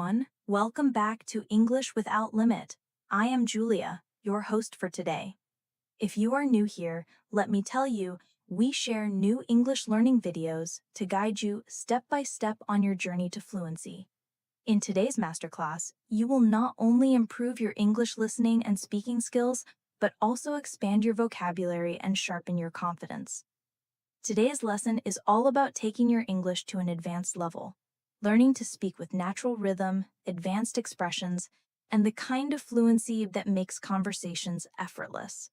everyone. Welcome back to English Without Limit. I am Julia, your host for today. If you are new here, let me tell you, we share new English learning videos to guide you step by step on your journey to fluency. In today's masterclass, you will not only improve your English listening and speaking skills, but also expand your vocabulary and sharpen your confidence. Today's lesson is all about taking your English to an advanced level, learning to speak with natural rhythm, advanced expressions, and the kind of fluency that makes conversations effortless.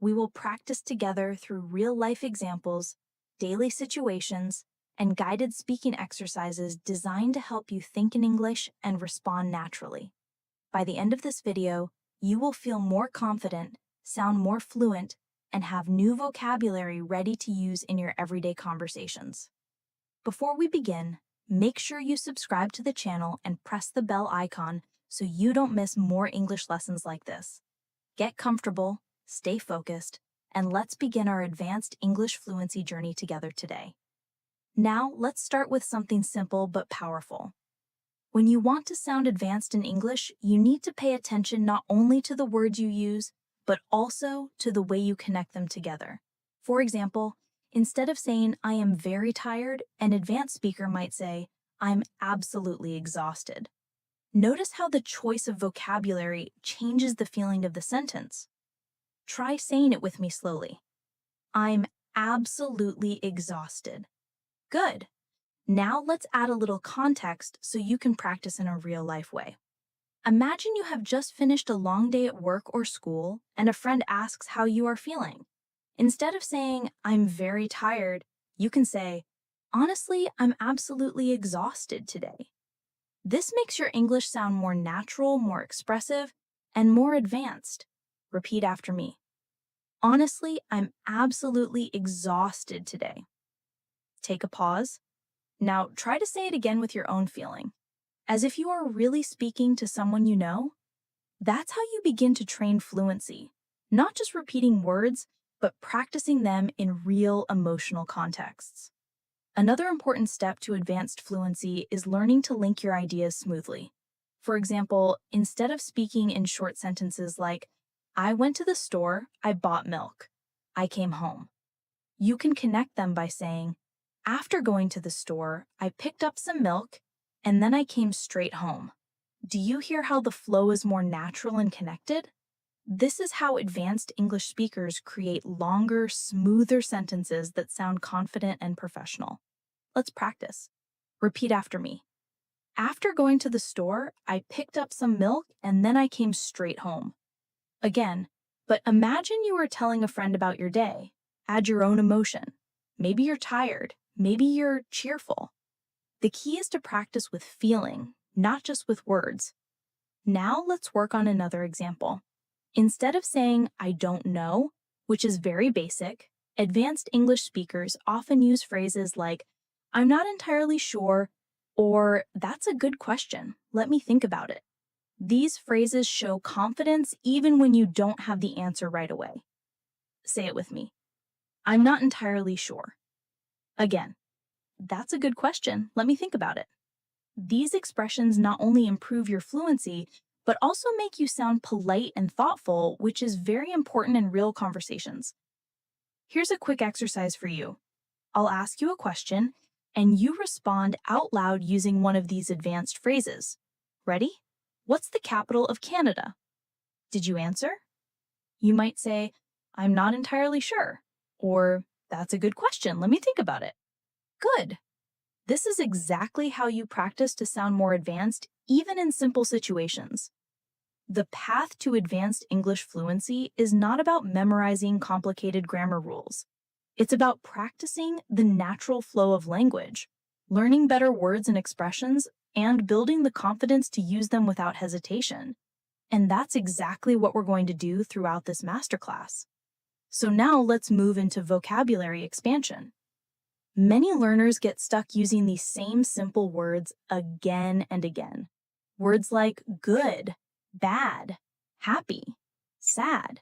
We will practice together through real-life examples, daily situations, and guided speaking exercises designed to help you think in English and respond naturally. By the end of this video, you will feel more confident, sound more fluent, and have new vocabulary ready to use in your everyday conversations. Before we begin, make sure you subscribe to the channel and press the bell icon so you don't miss more English lessons like this. Get comfortable, stay focused, and let's begin our advanced English fluency journey together today. Now, let's start with something simple but powerful. When you want to sound advanced in English, you need to pay attention not only to the words you use, but also to the way you connect them together. For example, instead of saying, "I am very tired," an advanced speaker might say, "I'm absolutely exhausted." Notice how the choice of vocabulary changes the feeling of the sentence. Try saying it with me slowly. I'm absolutely exhausted. Good. Now let's add a little context so you can practice in a real-life way. Imagine you have just finished a long day at work or school, and a friend asks how you are feeling. Instead of saying, "I'm very tired," you can say, "Honestly, I'm absolutely exhausted today." This makes your English sound more natural, more expressive, and more advanced. Repeat after me. Honestly, I'm absolutely exhausted today. Take a pause. Now try to say it again with your own feeling, as if you are really speaking to someone you know. That's how you begin to train fluency, not just repeating words, but practicing them in real emotional contexts. Another important step to advanced fluency is learning to link your ideas smoothly. For example, instead of speaking in short sentences like, "I went to the store, I bought milk, I came home," you can connect them by saying, "After going to the store, I picked up some milk, and then I came straight home." Do you hear how the flow is more natural and connected? This is how advanced English speakers create longer, smoother sentences that sound confident and professional. Let's practice. Repeat after me. After going to the store, I picked up some milk, and then I came straight home. Again, but imagine you are telling a friend about your day. Add your own emotion. Maybe you're tired. Maybe you're cheerful. The key is to practice with feeling, not just with words. Now let's work on another example. Instead of saying, "I don't know," which is very basic, advanced English speakers often use phrases like, "I'm not entirely sure," or "That's a good question. Let me think about it." These phrases show confidence even when you don't have the answer right away. Say it with me. I'm not entirely sure. Again, "That's a good question. Let me think about it." These expressions not only improve your fluency, but also make you sound polite and thoughtful, which is very important in real conversations. Here's a quick exercise for you. I'll ask you a question, and you respond out loud using one of these advanced phrases. Ready? What's the capital of Canada? Did you answer? You might say, "I'm not entirely sure," or "That's a good question. Let me think about it." Good. This is exactly how you practice to sound more advanced, even in simple situations. The path to advanced English fluency is not about memorizing complicated grammar rules. It's about practicing the natural flow of language, learning better words and expressions, and building the confidence to use them without hesitation. And that's exactly what we're going to do throughout this masterclass. So now let's move into vocabulary expansion. Many learners get stuck using these same simple words again and again. Words like good, bad, happy, sad.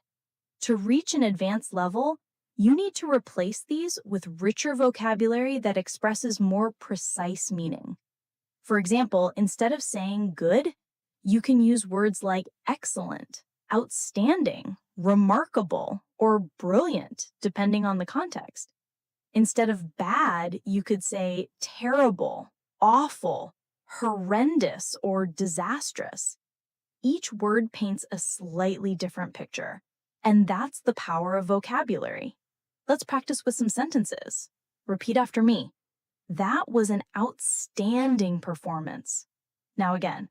To reach an advanced level, you need to replace these with richer vocabulary that expresses more precise meaning. For example, instead of saying good, you can use words like excellent, outstanding, remarkable, or brilliant, depending on the context. Instead of bad, you could say terrible, awful, horrendous, or disastrous. Each word paints a slightly different picture, and that's the power of vocabulary. Let's practice with some sentences. Repeat after me. That was an outstanding performance. Now again,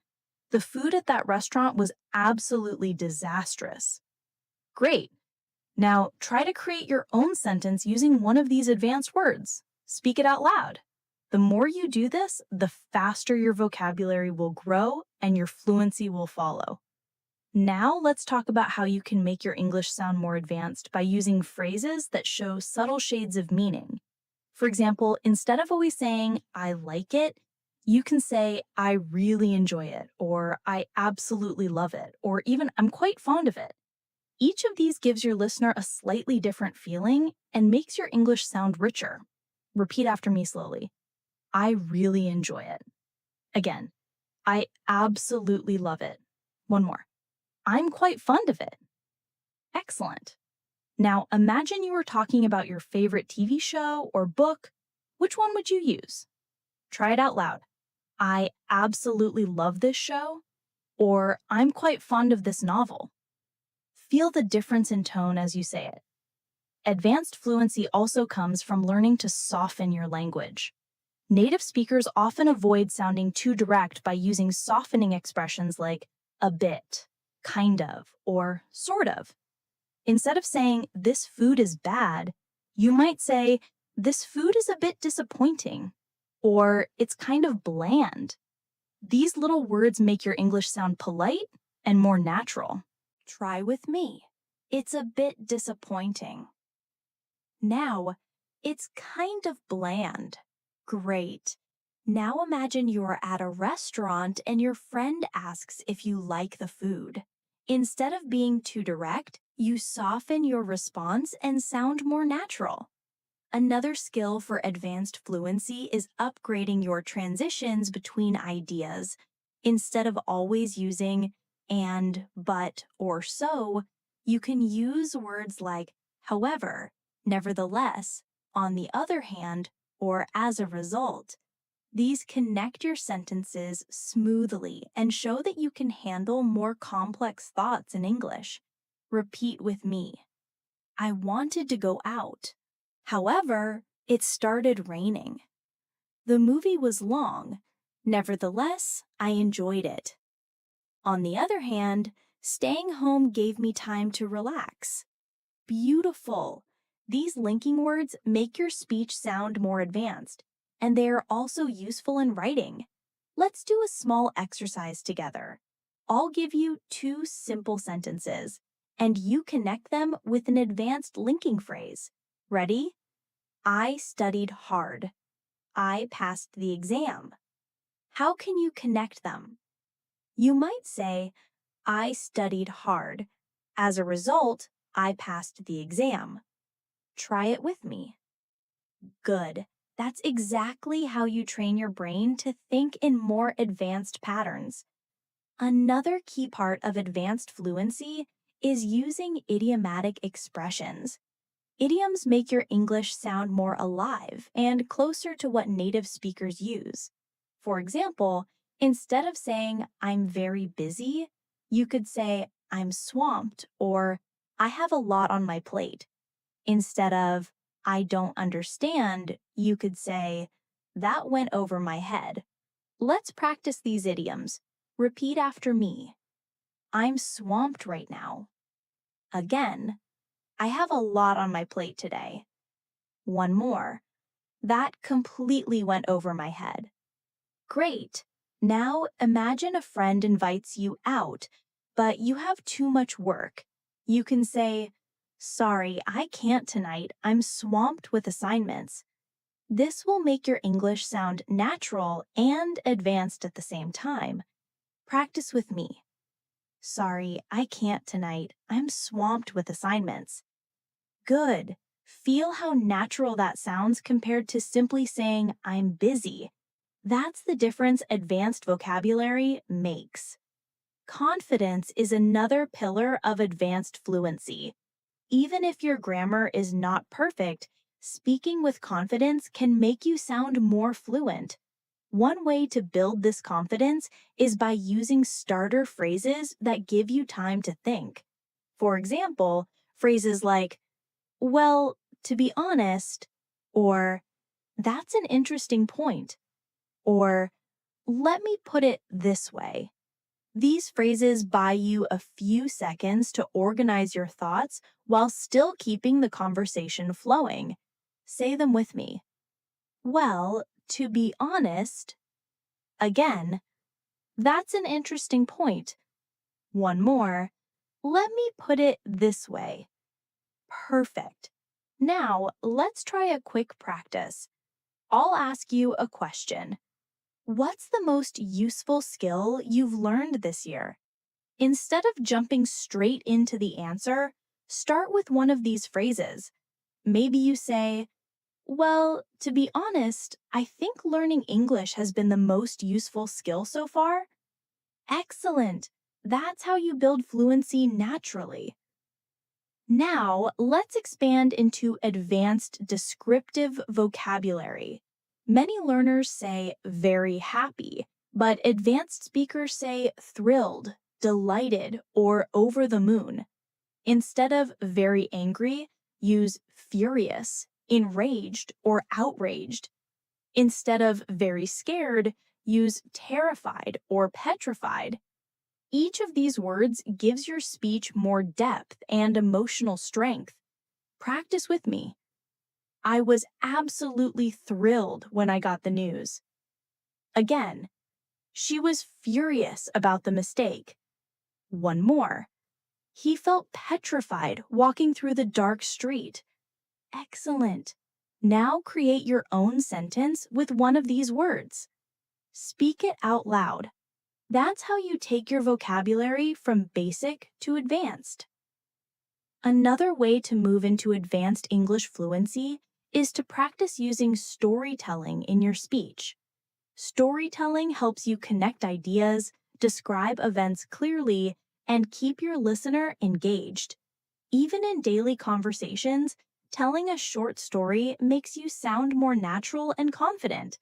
the food at that restaurant was absolutely disastrous. Great. Now try to create your own sentence using one of these advanced words. Speak it out loud. The more you do this, the faster your vocabulary will grow and your fluency will follow. Now let's talk about how you can make your English sound more advanced by using phrases that show subtle shades of meaning. For example, instead of always saying, I like it, you can say, I really enjoy it, or I absolutely love it, or even I'm quite fond of it. Each of these gives your listener a slightly different feeling and makes your English sound richer. Repeat after me slowly. I really enjoy it. Again, I absolutely love it. One more. I'm quite fond of it. Excellent. Now imagine you were talking about your favorite TV show or book. Which one would you use? Try it out loud. I absolutely love this show, or I'm quite fond of this novel. Feel the difference in tone as you say it. Advanced fluency also comes from learning to soften your language. Native speakers often avoid sounding too direct by using softening expressions like a bit, kind of, or sort of. Instead of saying, this food is bad, you might say, this food is a bit disappointing, or it's kind of bland. These little words make your English sound polite and more natural. Try with me. It's a bit disappointing. Now, it's kind of bland. Great. Now imagine you're at a restaurant and your friend asks if you like the food. Instead of being too direct, you soften your response and sound more natural. Another skill for advanced fluency is upgrading your transitions between ideas. Instead of always using and, but, or so, you can use words like however, nevertheless, on the other hand, or as a result. These connect your sentences smoothly and show that you can handle more complex thoughts in English. Repeat with me. I wanted to go out. However, it started raining. The movie was long. Nevertheless, I enjoyed it. On the other hand, staying home gave me time to relax. Beautiful. These linking words make your speech sound more advanced, and they are also useful in writing. Let's do a small exercise together. I'll give you 2 simple sentences, and you connect them with an advanced linking phrase. Ready? I studied hard. I passed the exam. How can you connect them? You might say, I studied hard. As a result, I passed the exam. Try it with me. Good. That's exactly how you train your brain to think in more advanced patterns. Another key part of advanced fluency is using idiomatic expressions. Idioms make your English sound more alive and closer to what native speakers use. For example, instead of saying, I'm very busy, you could say, I'm swamped, or I have a lot on my plate. Instead of, I don't understand, you could say, that went over my head. Let's practice these idioms. Repeat after me. I'm swamped right now. Again, I have a lot on my plate today. One more. That completely went over my head. Great. Now imagine a friend invites you out, but you have too much work. You can say, sorry, I can't tonight. I'm swamped with assignments. This will make your English sound natural and advanced at the same time. Practice with me. Sorry, I can't tonight. I'm swamped with assignments. Good. Feel how natural that sounds compared to simply saying, I'm busy. That's the difference advanced vocabulary makes. Confidence is another pillar of advanced fluency. Even if your grammar is not perfect, speaking with confidence can make you sound more fluent. One way to build this confidence is by using starter phrases that give you time to think. For example, phrases like, well, to be honest, or that's an interesting point, or let me put it this way. These phrases buy you a few seconds to organize your thoughts while still keeping the conversation flowing. Say them with me. Well, to be honest, again, that's an interesting point. One more. Let me put it this way. Perfect. Now, let's try a quick practice. I'll ask you a question. What's the most useful skill you've learned this year? Instead of jumping straight into the answer, start with one of these phrases. Maybe you say, well, to be honest, I think learning English has been the most useful skill so far. Excellent. That's how you build fluency naturally. Now, let's expand into advanced descriptive vocabulary. Many learners say very happy, but advanced speakers say thrilled, delighted, or over the moon. Instead of very angry, use furious, enraged, or outraged. Instead of very scared, use terrified or petrified. Each of these words gives your speech more depth and emotional strength. Practice with me. I was absolutely thrilled when I got the news. Again, she was furious about the mistake. One more. He felt petrified walking through the dark street. Excellent. Now create your own sentence with one of these words. Speak it out loud. That's how you take your vocabulary from basic to advanced. Another way to move into advanced English fluency is to practice using storytelling in your speech. Storytelling helps you connect ideas, describe events clearly, and keep your listener engaged. Even in daily conversations, telling a short story makes you sound more natural and confident.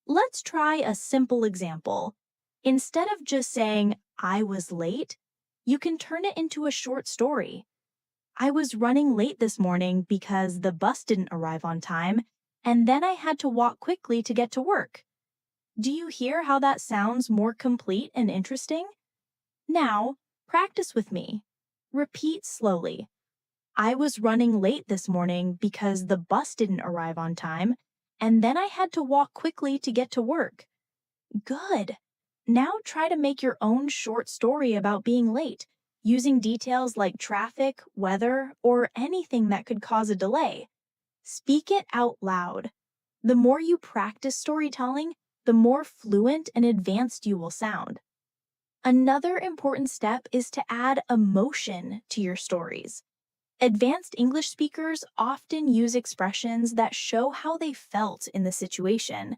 Let's try a simple example. Instead of just saying, I was late, you can turn it into a short story. I was running late this morning because the bus didn't arrive on time, and then I had to walk quickly to get to work. Do you hear how that sounds more complete and interesting? Now, practice with me. Repeat slowly. I was running late this morning because the bus didn't arrive on time, and then I had to walk quickly to get to work. Good. Now try to make your own short story about being late, using details like traffic, weather, or anything that could cause a delay. Speak it out loud. The more you practice storytelling, the more fluent and advanced you will sound. Another important step is to add emotion to your stories. Advanced English speakers often use expressions that show how they felt in the situation.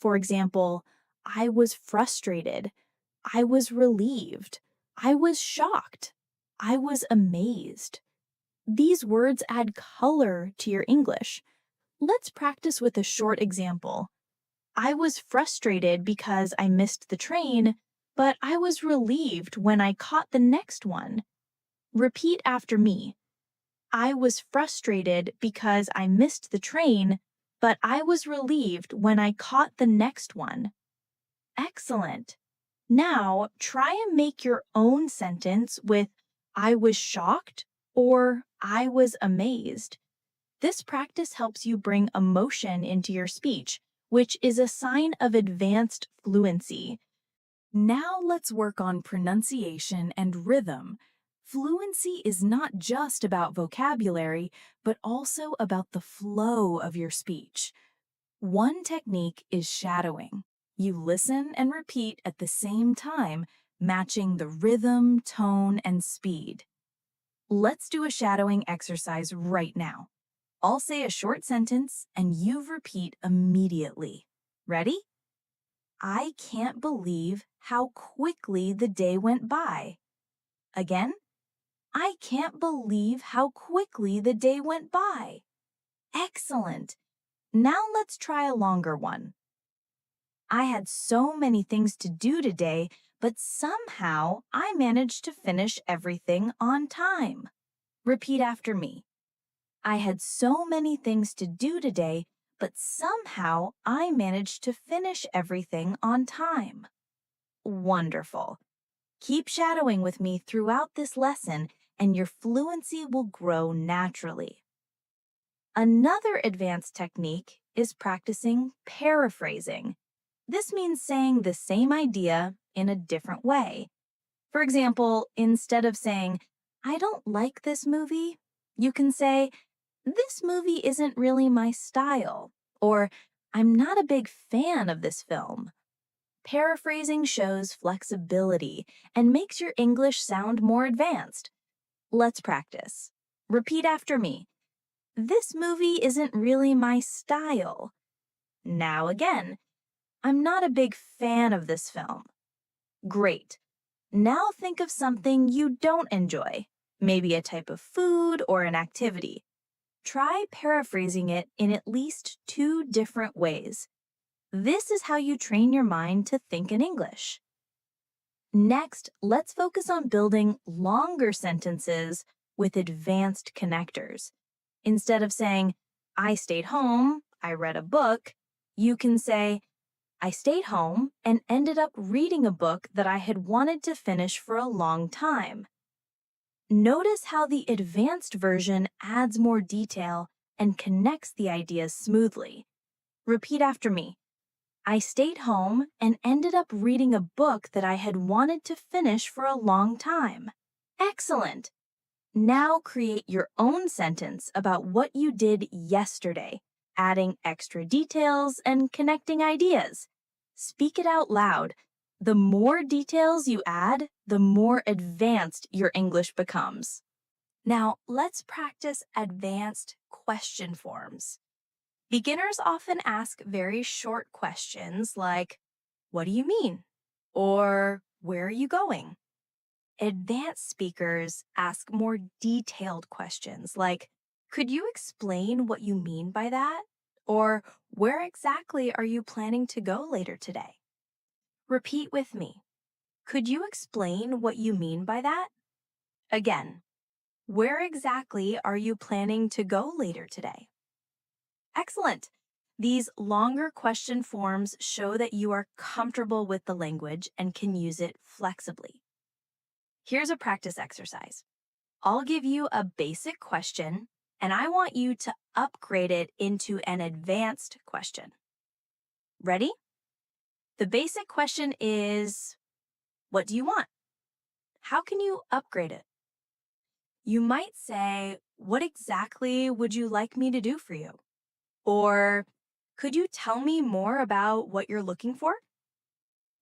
For example, I was frustrated. I was relieved. I was shocked. I was amazed. These words add color to your English. Let's practice with a short example. I was frustrated because I missed the train, but I was relieved when I caught the next one. Repeat after me. I was frustrated because I missed the train, but I was relieved when I caught the next one. Excellent. Now, try and make your own sentence with I was shocked or I was amazed. This practice helps you bring emotion into your speech, which is a sign of advanced fluency. Now let's work on pronunciation and rhythm. Fluency is not just about vocabulary, but also about the flow of your speech. One technique is shadowing. You listen and repeat at the same time, matching the rhythm, tone, and speed. Let's do a shadowing exercise right now. I'll say a short sentence and you repeat immediately. Ready? I can't believe how quickly the day went by. Again, I can't believe how quickly the day went by. Excellent. Now let's try a longer one. I had so many things to do today, but somehow I managed to finish everything on time. Repeat after me. I had so many things to do today, but somehow I managed to finish everything on time. Wonderful. Keep shadowing with me throughout this lesson, and your fluency will grow naturally. Another advanced technique is practicing paraphrasing. This means saying the same idea in a different way. For example, instead of saying, I don't like this movie, you can say, this movie isn't really my style, or I'm not a big fan of this film. Paraphrasing shows flexibility and makes your English sound more advanced. Let's practice. Repeat after me. This movie isn't really my style. Now again, I'm not a big fan of this film. Great. Now think of something you don't enjoy, maybe a type of food or an activity. Try paraphrasing it in at least 2 different ways. This is how you train your mind to think in English. Next, let's focus on building longer sentences with advanced connectors. Instead of saying, I stayed home, I read a book, you can say, I stayed home and ended up reading a book that I had wanted to finish for a long time. Notice how the advanced version adds more detail and connects the ideas smoothly. Repeat after me. I stayed home and ended up reading a book that I had wanted to finish for a long time. Excellent! Now create your own sentence about what you did yesterday, adding extra details and connecting ideas. Speak it out loud. The more details you add, the more advanced your English becomes. Now, let's practice advanced question forms. Beginners often ask very short questions like, what do you mean? Or where are you going? Advanced speakers ask more detailed questions like, could you explain what you mean by that? Or where exactly are you planning to go later today? Repeat with me. Could you explain what you mean by that? Again, where exactly are you planning to go later today? Excellent. These longer question forms show that you are comfortable with the language and can use it flexibly. Here's a practice exercise. I'll give you a basic question, and I want you to upgrade it into an advanced question. Ready? The basic question is, what do you want? How can you upgrade it? You might say, what exactly would you like me to do for you? Or, could you tell me more about what you're looking for?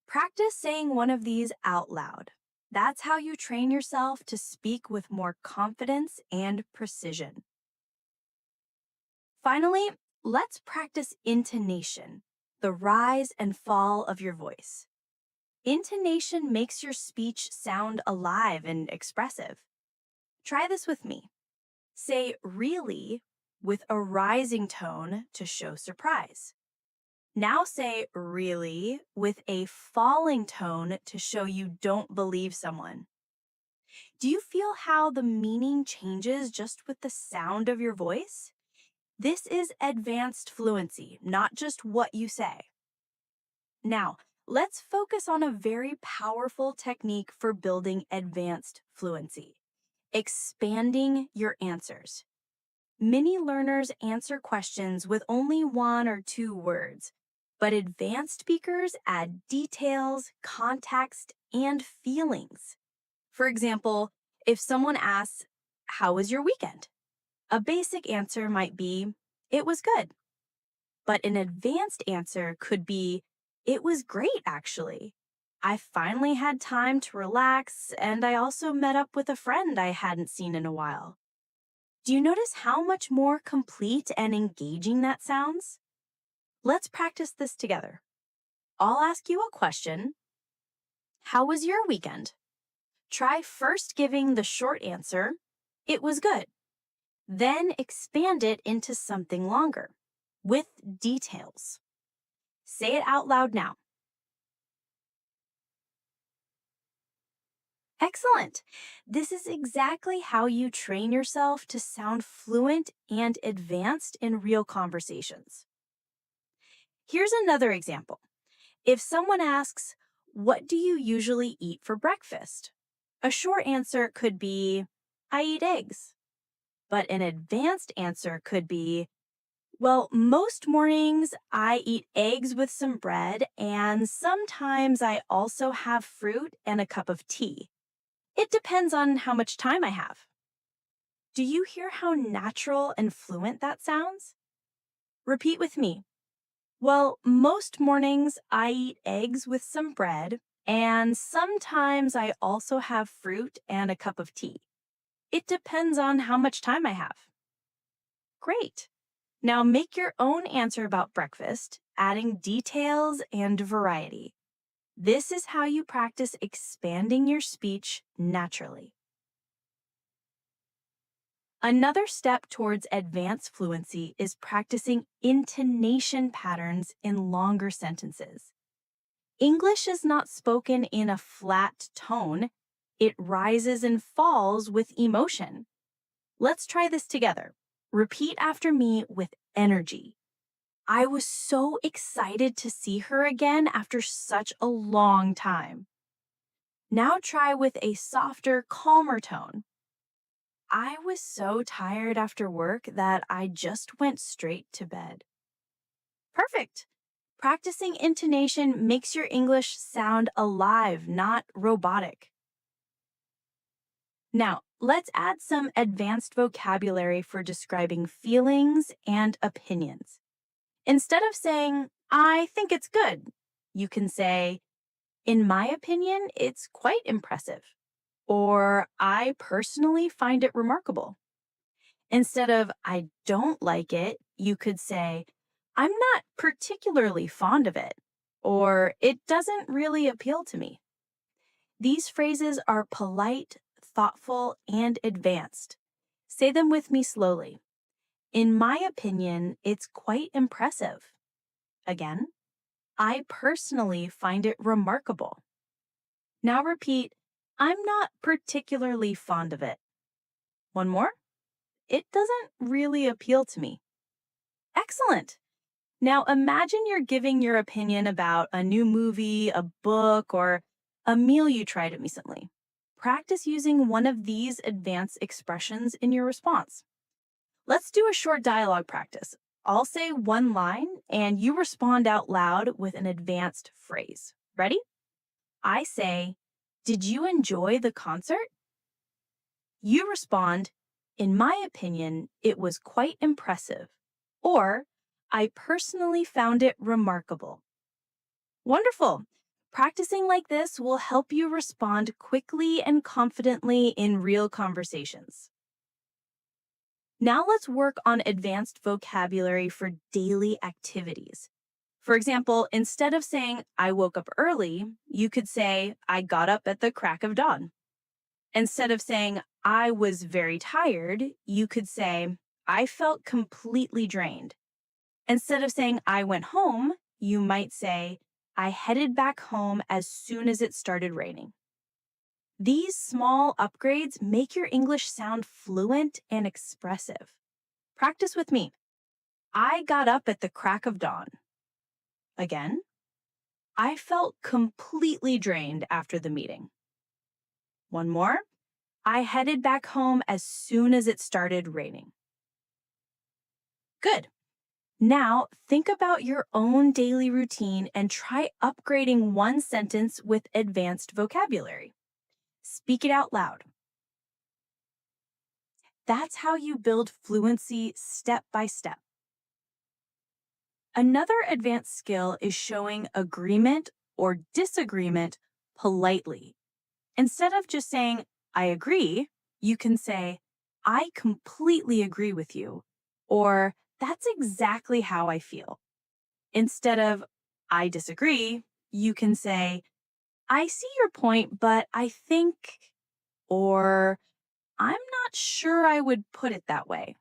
Practice saying one of these out loud. That's how you train yourself to speak with more confidence and precision. Finally, let's practice intonation, the rise and fall of your voice. Intonation makes your speech sound alive and expressive. Try this with me. Say really with a rising tone to show surprise. Now say really with a falling tone to show you don't believe someone. Do you feel how the meaning changes just with the sound of your voice? This is advanced fluency, not just what you say. Now, let's focus on a very powerful technique for building advanced fluency: expanding your answers. Many learners answer questions with only 1 or 2 words, but advanced speakers add details, context, and feelings. For example, if someone asks, how was your weekend? A basic answer might be, it was good. But an advanced answer could be, it was great, actually. I finally had time to relax, and I also met up with a friend I hadn't seen in a while. Do you notice how much more complete and engaging that sounds? Let's practice this together. I'll ask you a question. How was your weekend? Try first giving the short answer, it was good. Then expand it into something longer with details. Say it out loud now. Excellent. This is exactly how you train yourself to sound fluent and advanced in real conversations. Here's another example. If someone asks, "What do you usually eat for breakfast?" A short answer could be, "I eat eggs." But an advanced answer could be, "Well, most mornings I eat eggs with some bread, and sometimes I also have fruit and a cup of tea. It depends on how much time I have." Do you hear how natural and fluent that sounds? Repeat with me. Well, most mornings I eat eggs with some bread, and sometimes I also have fruit and a cup of tea. It depends on how much time I have. Great. Now make your own answer about breakfast, adding details and variety. This is how you practice expanding your speech naturally. Another step towards advanced fluency is practicing intonation patterns in longer sentences. English is not spoken in a flat tone, it rises and falls with emotion. Let's try this together. Repeat after me with energy. I was so excited to see her again after such a long time. Now try with a softer, calmer tone. I was so tired after work that I just went straight to bed. Perfect. Practicing intonation makes your English sound alive, not robotic. Now, let's add some advanced vocabulary for describing feelings and opinions. Instead of saying, "I think it's good," you can say, "In my opinion, it's quite impressive," or "I personally find it remarkable." Instead of "I don't like it," you could say, "I'm not particularly fond of it," or "It doesn't really appeal to me." These phrases are polite, thoughtful, and advanced. Say them with me slowly. In my opinion, it's quite impressive. Again, I personally find it remarkable. Now repeat, I'm not particularly fond of it. One more. It doesn't really appeal to me. Excellent. Now imagine you're giving your opinion about a new movie, a book, or a meal you tried recently. Practice using one of these advanced expressions in your response. Let's do a short dialogue practice. I'll say one line and you respond out loud with an advanced phrase. Ready? I say, "Did you enjoy the concert?" You respond, "In my opinion, it was quite impressive," or "I personally found it remarkable." Wonderful. Practicing like this will help you respond quickly and confidently in real conversations. Now let's work on advanced vocabulary for daily activities. For example, instead of saying, "I woke up early," you could say, "I got up at the crack of dawn." Instead of saying, "I was very tired," you could say, "I felt completely drained." Instead of saying, "I went home," you might say, "I headed back home as soon as it started raining." These small upgrades make your English sound fluent and expressive. Practice with me. I got up at the crack of dawn. Again, I felt completely drained after the meeting. One more. I headed back home as soon as it started raining. Good. Now, think about your own daily routine and try upgrading one sentence with advanced vocabulary. Speak it out loud. That's how you build fluency step by step. Another advanced skill is showing agreement or disagreement politely. Instead of just saying, "I agree," you can say, "I completely agree with you," or "That's exactly how I feel." Instead of, I disagree, you can say, I see your point, but I think, or I'm not sure I would put it that way.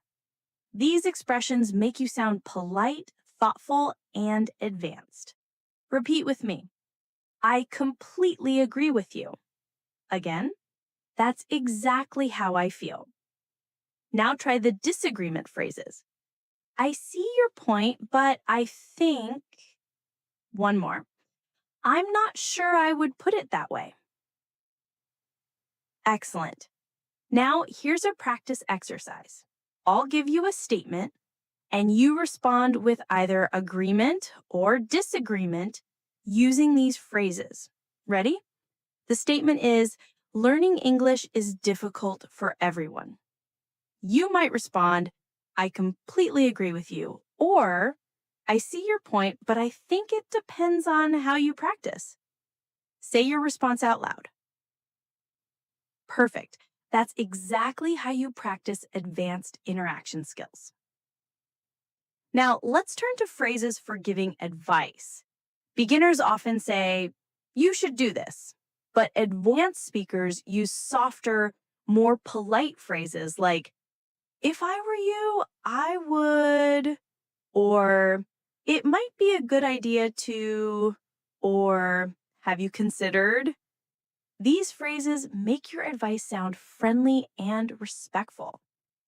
These expressions make you sound polite, thoughtful, and advanced. Repeat with me. I completely agree with you. Again, that's exactly how I feel. Now try the disagreement phrases. I see your point, but I think. One more. I'm not sure I would put it that way. Excellent. Now here's a practice exercise. I'll give you a statement, and you respond with either agreement or disagreement using these phrases. Ready? The statement is, learning English is difficult for everyone. You might respond, I completely agree with you, or I see your point, but I think it depends on how you practice. Say your response out loud. Perfect. That's exactly how you practice advanced interaction skills. Now, let's turn to phrases for giving advice. Beginners often say, you should do this, but advanced speakers use softer, more polite phrases like, if I were you, I would, or it might be a good idea to, or have you considered? These phrases make your advice sound friendly and respectful.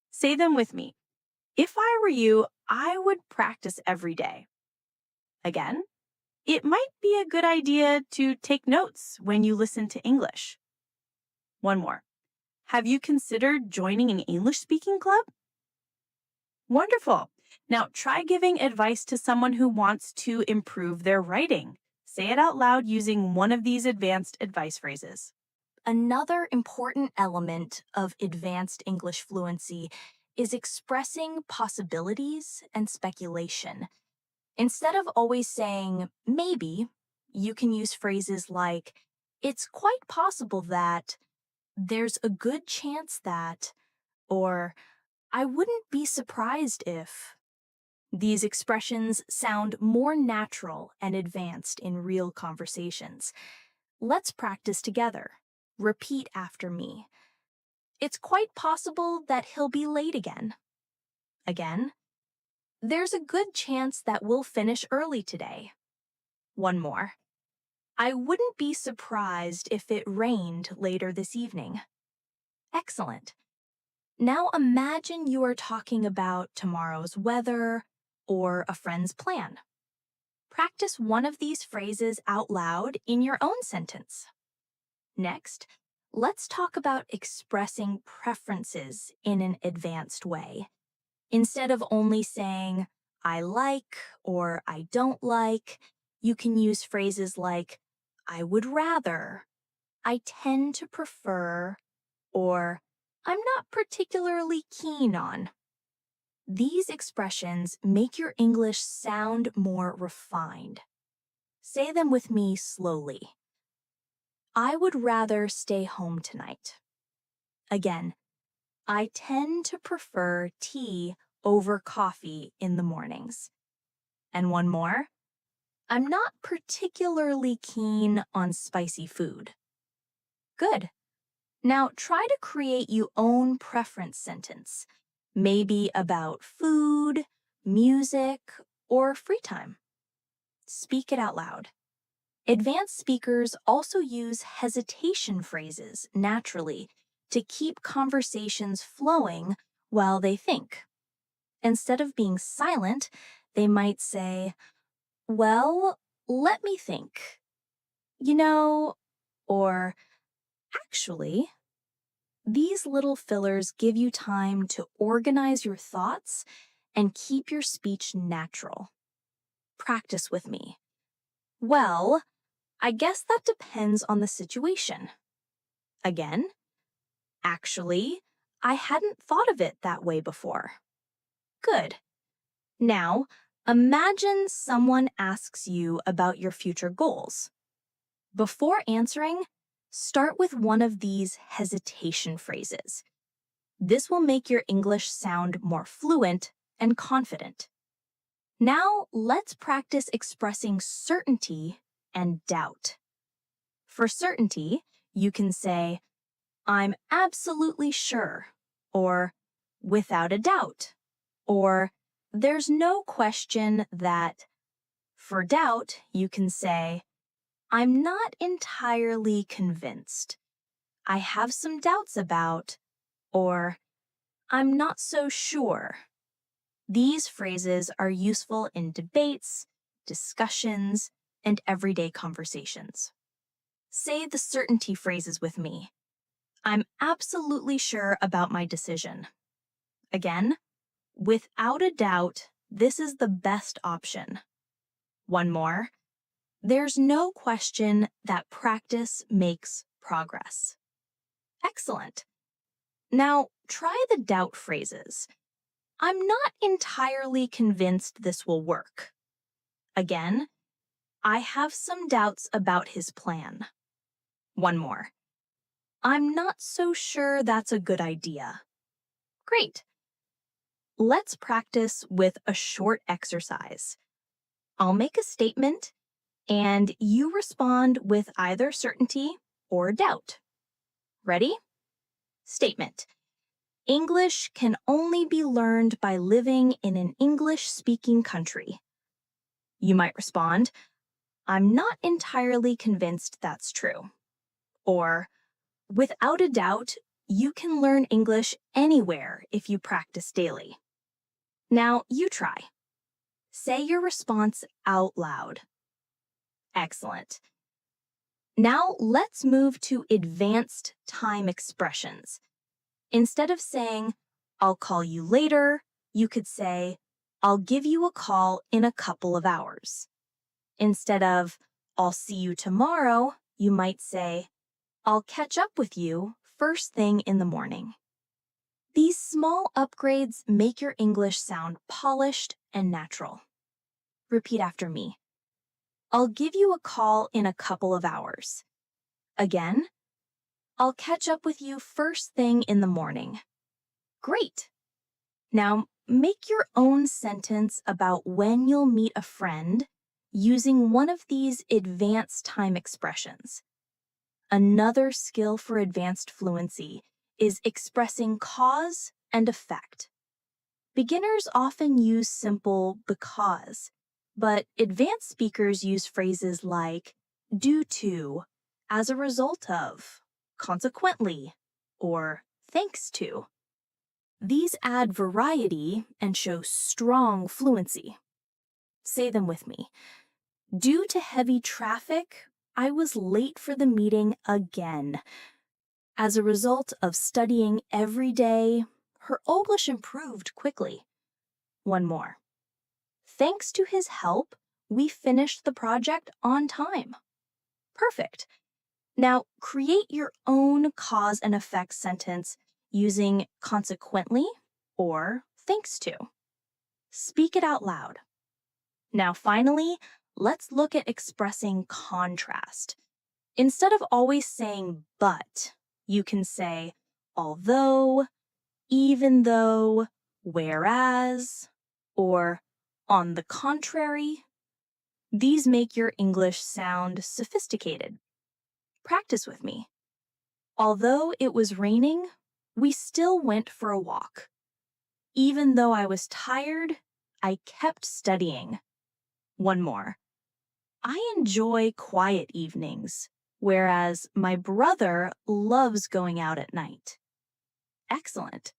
Say them with me. If I were you, I would practice every day. Again, it might be a good idea to take notes when you listen to English. One more. Have you considered joining an English speaking club? Wonderful. Now try giving advice to someone who wants to improve their writing. Say it out loud using one of these advanced advice phrases. Another important element of advanced English fluency is expressing possibilities and speculation. Instead of always saying maybe, you can use phrases like, it's quite possible that, there's a good chance that, or I wouldn't be surprised if. These expressions sound more natural and advanced in real conversations. Let's practice together. Repeat after me. It's quite possible that he'll be late again. Again. There's a good chance that we'll finish early today. One more. I wouldn't be surprised if it rained later this evening. Excellent. Now imagine you are talking about tomorrow's weather or a friend's plan. Practice one of these phrases out loud in your own sentence. Next, let's talk about expressing preferences in an advanced way. Instead of only saying, I like or I don't like, you can use phrases like, I would rather, I tend to prefer, or I'm not particularly keen on. These expressions make your English sound more refined. Say them with me slowly. I would rather stay home tonight. Again, I tend to prefer tea over coffee in the mornings. And one more. I'm not particularly keen on spicy food. Good. Now try to create your own preference sentence, maybe about food, music, or free time. Speak it out loud. Advanced speakers also use hesitation phrases naturally to keep conversations flowing while they think. Instead of being silent, they might say, well, let me think. You know, or actually, these little fillers give you time to organize your thoughts and keep your speech natural. Practice with me. Well, I guess that depends on the situation. Again, actually, I hadn't thought of it that way before. Good. Now, imagine someone asks you about your future goals. Before answering, start with one of these hesitation phrases. This will make your English sound more fluent and confident. Now, let's practice expressing certainty and doubt. For certainty, you can say, I'm absolutely sure, or without a doubt, or there's no question that. For doubt, you can say, I'm not entirely convinced. I have some doubts about, or I'm not so sure. These phrases are useful in debates, discussions, and everyday conversations. Say the certainty phrases with me. I'm absolutely sure about my decision. Again, without a doubt, this is the best option. One more. There's no question that practice makes progress. Excellent. Now, try the doubt phrases. I'm not entirely convinced this will work. Again, I have some doubts about his plan. One more. I'm not so sure that's a good idea. Great. Let's practice with a short exercise. I'll make a statement, and you respond with either certainty or doubt. Ready? Statement. English can only be learned by living in an English-speaking country. You might respond, I'm not entirely convinced that's true. Or, without a doubt, you can learn English anywhere if you practice daily. Now, you try. Say your response out loud. Excellent. Now, let's move to advanced time expressions. Instead of saying, I'll call you later, you could say, I'll give you a call in a couple of hours. Instead of, I'll see you tomorrow, you might say, I'll catch up with you first thing in the morning. These small upgrades make your English sound polished and natural. Repeat after me. I'll give you a call in a couple of hours. Again, I'll catch up with you first thing in the morning. Great. Now, make your own sentence about when you'll meet a friend using one of these advanced time expressions. Another skill for advanced fluency is expressing cause and effect. Beginners often use simple because, but advanced speakers use phrases like due to, as a result of, consequently, or thanks to. These add variety and show strong fluency. Say them with me. Due to heavy traffic, I was late for the meeting again. As a result of studying every day, her English improved quickly. One more. Thanks to his help, we finished the project on time. Perfect. Now, create your own cause and effect sentence using consequently or thanks to. Speak it out loud. Now, finally, let's look at expressing contrast. Instead of always saying but, you can say although, even though, whereas, or on the contrary. These make your English sound sophisticated. Practice with me. Although it was raining, we still went for a walk. Even though I was tired, I kept studying. One more. I enjoy quiet evenings, whereas my brother loves going out at night. Excellent.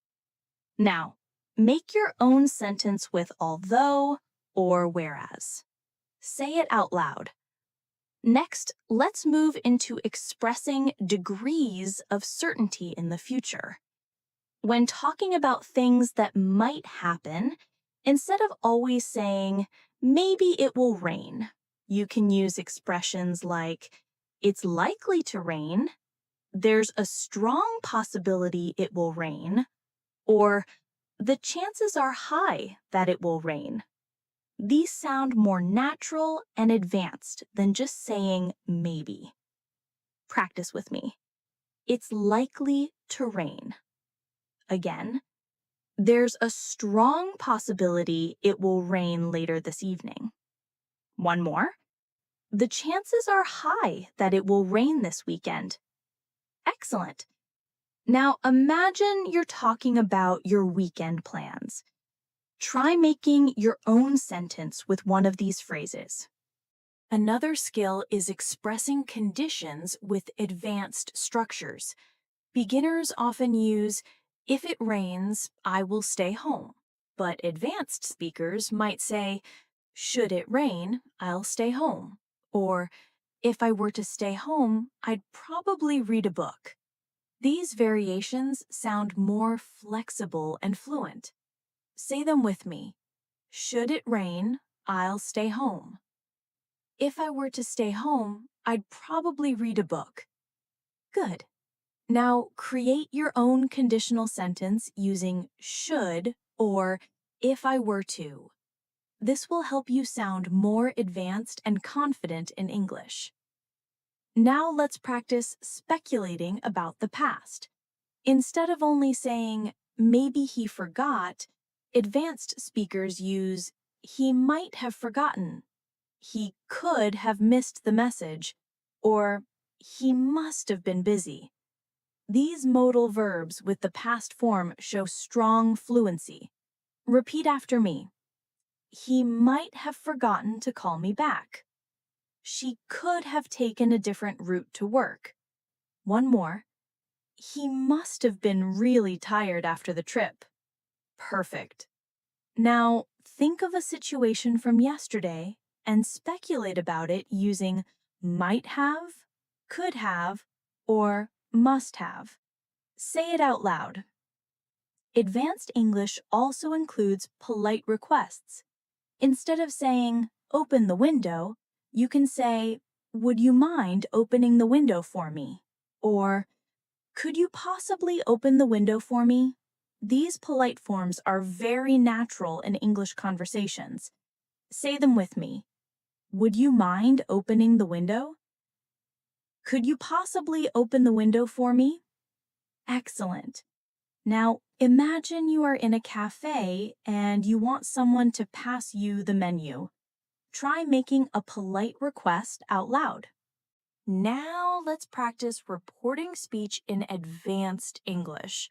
Now, make your own sentence with although or whereas. Say it out loud. Next, let's move into expressing degrees of certainty in the future. When talking about things that might happen, instead of always saying, maybe it will rain, you can use expressions like, it's likely to rain, there's a strong possibility it will rain, or the chances are high that it will rain. These sound more natural and advanced than just saying maybe. Practice with me. It's likely to rain. Again, There's a strong possibility it will rain later this evening. One more. The chances are high that it will rain this weekend. Excellent. Now imagine you're talking about your weekend plans. Try making your own sentence with one of these phrases. Another skill is expressing conditions with advanced structures. Beginners often use, "If it rains, I will stay home." But advanced speakers might say, "Should it rain, I'll stay home." Or, "If I were to stay home, I'd probably read a book." These variations sound more flexible and fluent. Say them with me. Should it rain, I'll stay home. If I were to stay home, I'd probably read a book. Good. Now create your own conditional sentence using should or if I were to. This will help you sound more advanced and confident in English. Now let's practice speculating about the past. Instead of only saying, "Maybe he forgot," advanced speakers use, "He might have forgotten," "He could have missed the message," or "He must have been busy." These modal verbs with the past form show strong fluency. Repeat after me. He might have forgotten to call me back. She could have taken a different route to work. One more. He must have been really tired after the trip. Perfect. Now, think of a situation from yesterday and speculate about it using might have, could have, or must have. Say it out loud. Advanced English also includes polite requests. Instead of saying, "Open the window," you can say, "Would you mind opening the window for me?" Or, "Could you possibly open the window for me?" These polite forms are very natural in English conversations. Say them with me. Would you mind opening the window? Could you possibly open the window for me? Excellent. Now, imagine you are in a cafe and you want someone to pass you the menu. Try making a polite request out loud. Now let's practice reporting speech in advanced English.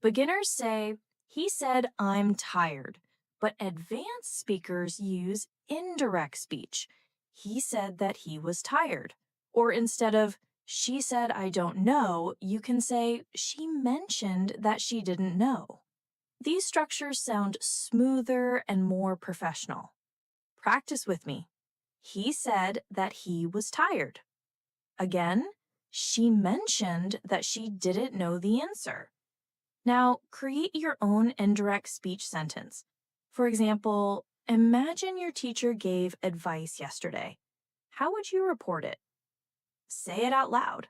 Beginners say, "He said I'm tired," but advanced speakers use indirect speech. He said that he was tired. Or instead of, "She said I don't know," you can say, "She mentioned that she didn't know." These structures sound smoother and more professional. Practice with me. He said that he was tired. Again, she mentioned that she didn't know the answer. Now, create your own indirect speech sentence. For example, imagine your teacher gave advice yesterday. How would you report it? Say it out loud.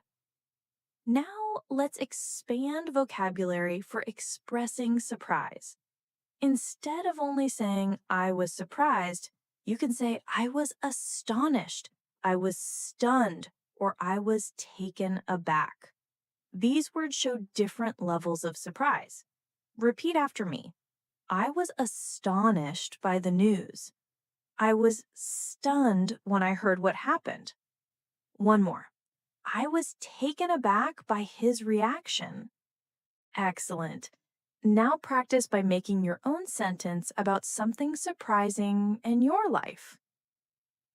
Now, let's expand vocabulary for expressing surprise. Instead of only saying, "I was surprised," you can say, "I was astonished," "I was stunned," or "I was taken aback." These words show different levels of surprise. Repeat after me. I was astonished by the news. I was stunned when I heard what happened. One more. I was taken aback by his reaction. Excellent. Now practice by making your own sentence about something surprising in your life.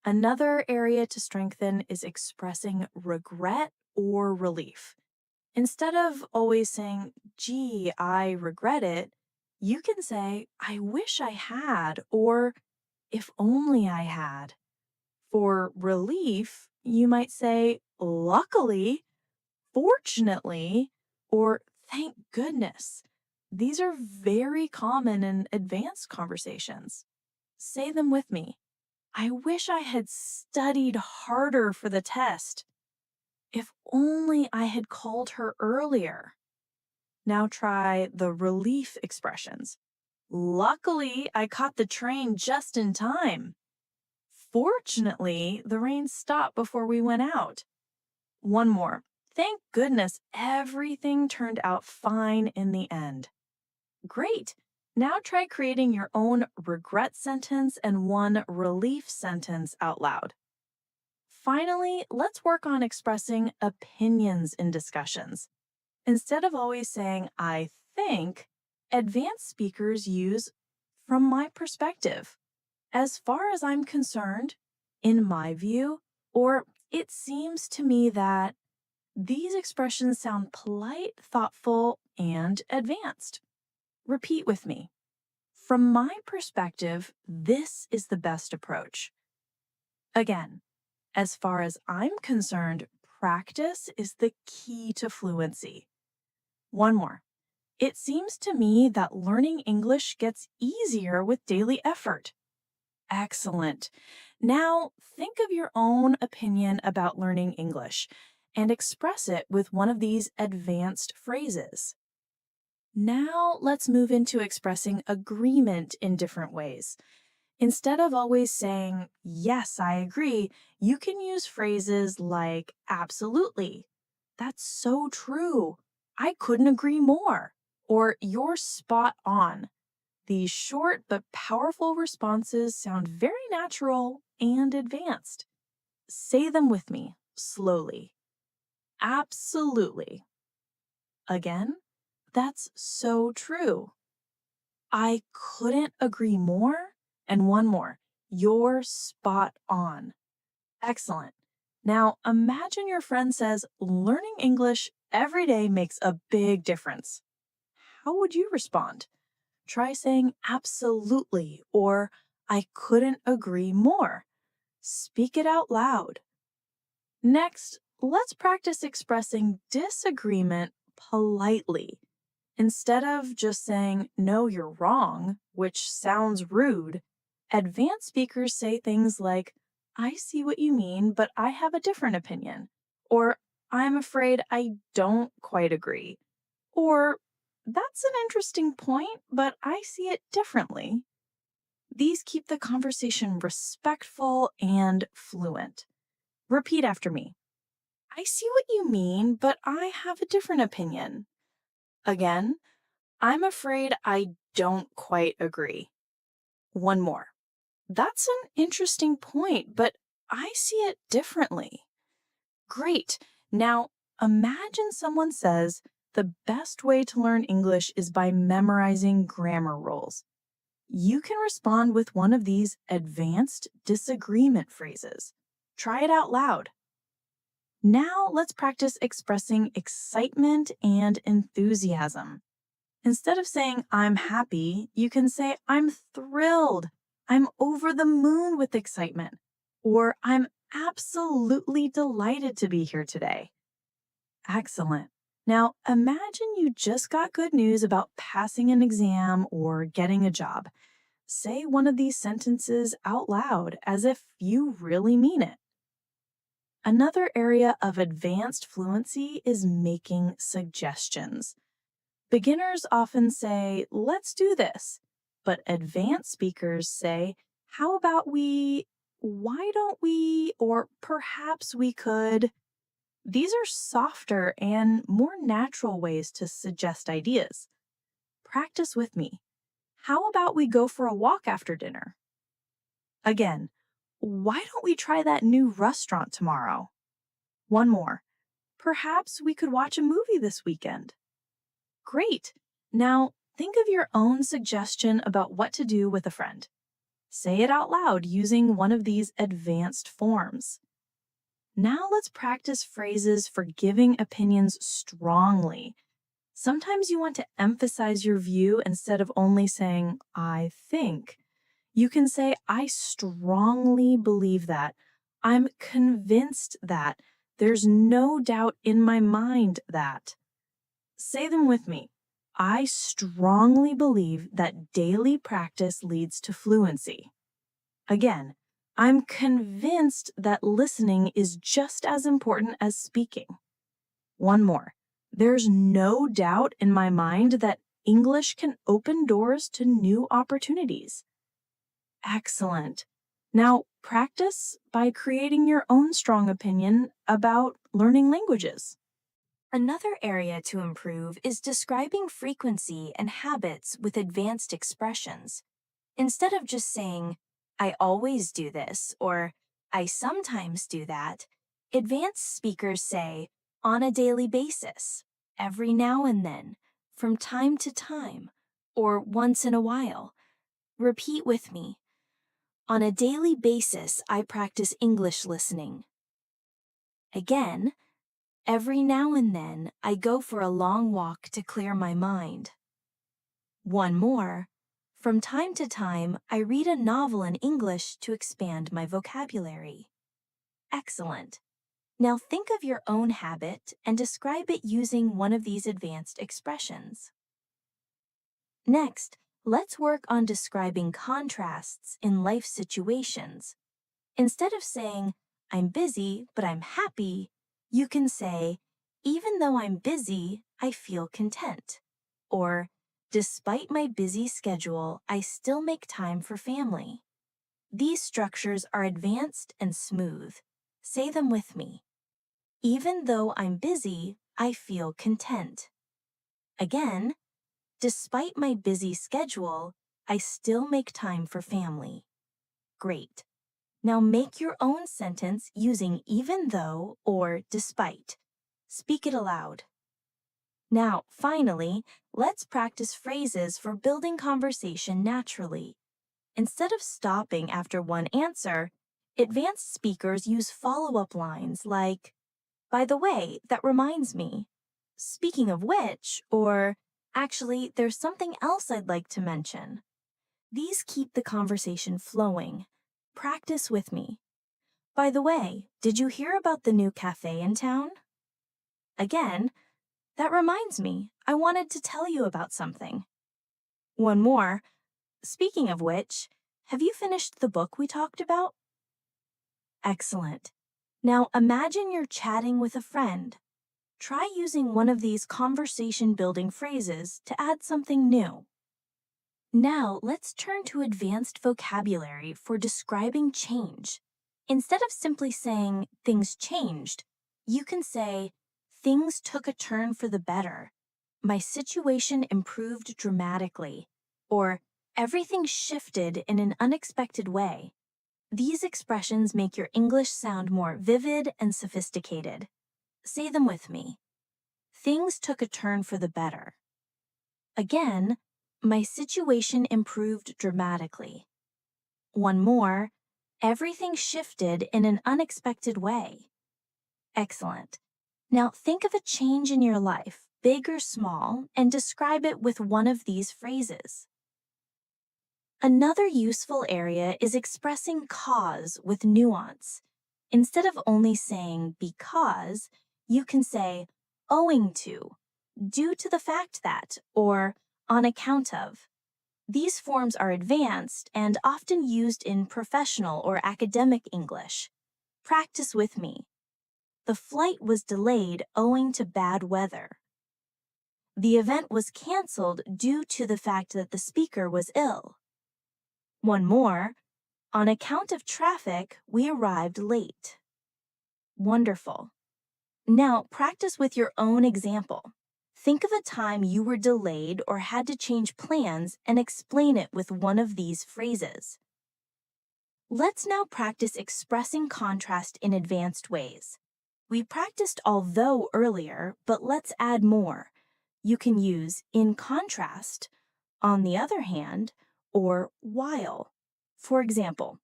Another area to strengthen is expressing regret or relief. Instead of always saying, "Gee, I regret it," you can say, "I wish I had," or "If only I had." For relief, you might say, "Luckily," "Fortunately," or "Thank goodness." These are very common in advanced conversations. Say them with me. I wish I had studied harder for the test. If only I had called her earlier. Now try the relief expressions. Luckily, I caught the train just in time. Fortunately, the rain stopped before we went out. One more. Thank goodness everything turned out fine in the end. Great. Now try creating your own regret sentence and one relief sentence out loud. Finally, let's work on expressing opinions in discussions. Instead of always saying, I think, advanced speakers use from my perspective. As far as I'm concerned, in my view, or it seems to me that these expressions sound polite, thoughtful, and advanced. Repeat with me. From my perspective, this is the best approach. Again, as far as I'm concerned, practice is the key to fluency. One more. It seems to me that learning English gets easier with daily effort. Excellent. Now, think of your own opinion about learning English and express it with one of these advanced phrases. Now, let's move into expressing agreement in different ways. Instead of always saying, yes, I agree, you can use phrases like, absolutely. That's so true. I couldn't agree more. Or, you're spot on. These short but powerful responses sound very natural and advanced. Say them with me, slowly. Absolutely. Again, that's so true. I couldn't agree more. And one more. You're spot on. Excellent. Now, imagine your friend says learning English every day makes a big difference. How would you respond? Try saying absolutely or I couldn't agree more. Speak it out loud. Next, let's practice expressing disagreement politely. Instead of just saying, no, you're wrong, which sounds rude, advanced speakers say things like, I see what you mean, but I have a different opinion. Or, I'm afraid I don't quite agree. Or, that's an interesting point, but I see it differently. These keep the conversation respectful and fluent. Repeat after me. I see what you mean, but I have a different opinion. Again, I'm afraid I don't quite agree. One more. That's an interesting point, but I see it differently. Great. Now, imagine someone says the best way to learn English is by memorizing grammar rules. You can respond with one of these advanced disagreement phrases. Try it out loud. Now, let's practice expressing excitement and enthusiasm. Instead of saying, I'm happy, you can say, I'm thrilled. I'm over the moon with excitement. Or, I'm absolutely delighted to be here today. Excellent. Now, imagine you just got good news about passing an exam or getting a job. Say one of these sentences out loud as if you really mean it. Another area of advanced fluency is making suggestions. Beginners often say, let's do this, but advanced speakers say, how about we, why don't we, or perhaps we could. These are softer and more natural ways to suggest ideas. Practice with me. How about we go for a walk after dinner? Again, why don't we try that new restaurant tomorrow? One more. Perhaps we could watch a movie this weekend. Great. Now, think of your own suggestion about what to do with a friend. Say it out loud using one of these advanced forms. Now let's practice phrases for giving opinions strongly. Sometimes you want to emphasize your view instead of only saying, I think. You can say, I strongly believe that. I'm convinced that. There's no doubt in my mind that. Say them with me. I strongly believe that daily practice leads to fluency. Again, I'm convinced that listening is just as important as speaking. One more. There's no doubt in my mind that English can open doors to new opportunities. Excellent. Now, practice by creating your own strong opinion about learning languages. Another area to improve is describing frequency and habits with advanced expressions. Instead of just saying, I always do this, or I sometimes do that, advanced speakers say, on a daily basis, every now and then, from time to time, or once in a while. Repeat with me. On a daily basis, I practice English listening. Again, every now and then, I go for a long walk to clear my mind. One more. From time to time, I read a novel in English to expand my vocabulary. Excellent. Now think of your own habit and describe it using one of these advanced expressions. Next, let's work on describing contrasts in life situations. Instead of saying, I'm busy, but I'm happy, you can say, even though I'm busy, I feel content. Or, despite my busy schedule, I still make time for family. These structures are advanced and smooth. Say them with me. Even though I'm busy, I feel content. Again, despite my busy schedule, I still make time for family. Great. Now make your own sentence using even though or despite. Speak it aloud. Now, finally, let's practice phrases for building conversation naturally. Instead of stopping after one answer, advanced speakers use follow-up lines like, by the way, that reminds me. Speaking of which, or actually, there's something else I'd like to mention. These keep the conversation flowing. Practice with me. By the way, did you hear about the new cafe in town? Again, that reminds me, I wanted to tell you about something. One more. Speaking of which, have you finished the book we talked about? Excellent. Now imagine you're chatting with a friend. Try using one of these conversation-building phrases to add something new. Now let's turn to advanced vocabulary for describing change. Instead of simply saying, things changed, you can say, things took a turn for the better. My situation improved dramatically. Or, everything shifted in an unexpected way. These expressions make your English sound more vivid and sophisticated. Say them with me. Things took a turn for the better. Again, my situation improved dramatically. One more. Everything shifted in an unexpected way. Excellent. Now think of a change in your life, big or small, and describe it with one of these phrases. Another useful area is expressing cause with nuance. Instead of only saying because, you can say owing to, due to the fact that, or on account of. These forms are advanced and often used in professional or academic English. Practice with me. The flight was delayed owing to bad weather. The event was canceled due to the fact that the speaker was ill. One more. On account of traffic, we arrived late. Wonderful. Now practice with your own example. Think of a time you were delayed or had to change plans and explain it with one of these phrases. Let's now practice expressing contrast in advanced ways. We practiced although earlier, but let's add more. You can use in contrast, on the other hand, or while. For example,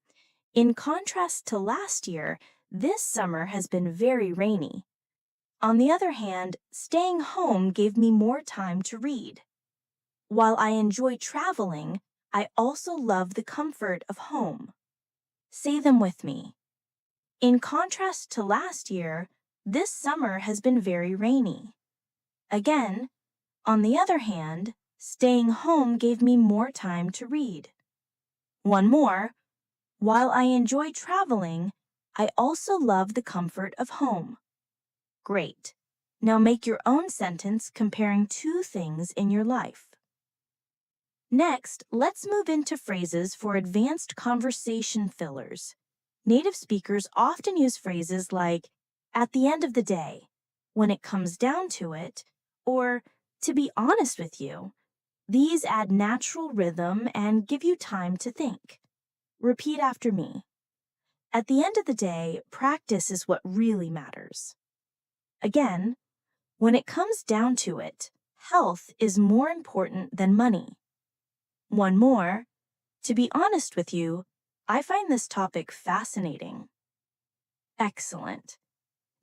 in contrast to last year, this summer has been very rainy. On the other hand, staying home gave me more time to read. While I enjoy traveling, I also love the comfort of home. Say them with me. In contrast to last year, this summer has been very rainy. Again, on the other hand, staying home gave me more time to read. One more. While I enjoy traveling, I also love the comfort of home. Great. Now make your own sentence comparing two things in your life. Next, let's move into phrases for advanced conversation fillers. Native speakers often use phrases like, at the end of the day, when it comes down to it, or to be honest with you. These add natural rhythm and give you time to think. Repeat after me. At the end of the day, practice is what really matters. Again, when it comes down to it, health is more important than money. One more. To be honest with you, I find this topic fascinating. Excellent.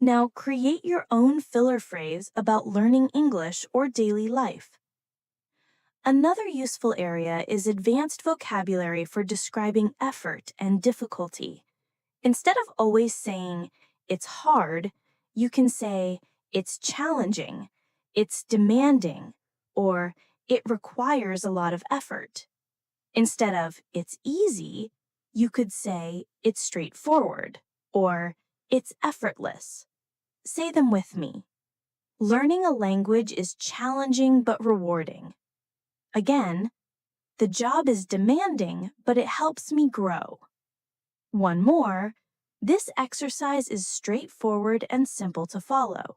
Now create your own filler phrase about learning English or daily life. Another useful area is advanced vocabulary for describing effort and difficulty. Instead of always saying, it's hard, you can say, it's challenging, it's demanding, or it requires a lot of effort. Instead of, it's easy, you could say, it's straightforward, or it's effortless. Say them with me. Learning a language is challenging but rewarding. Again, the job is demanding, but it helps me grow. One more. This exercise is straightforward and simple to follow.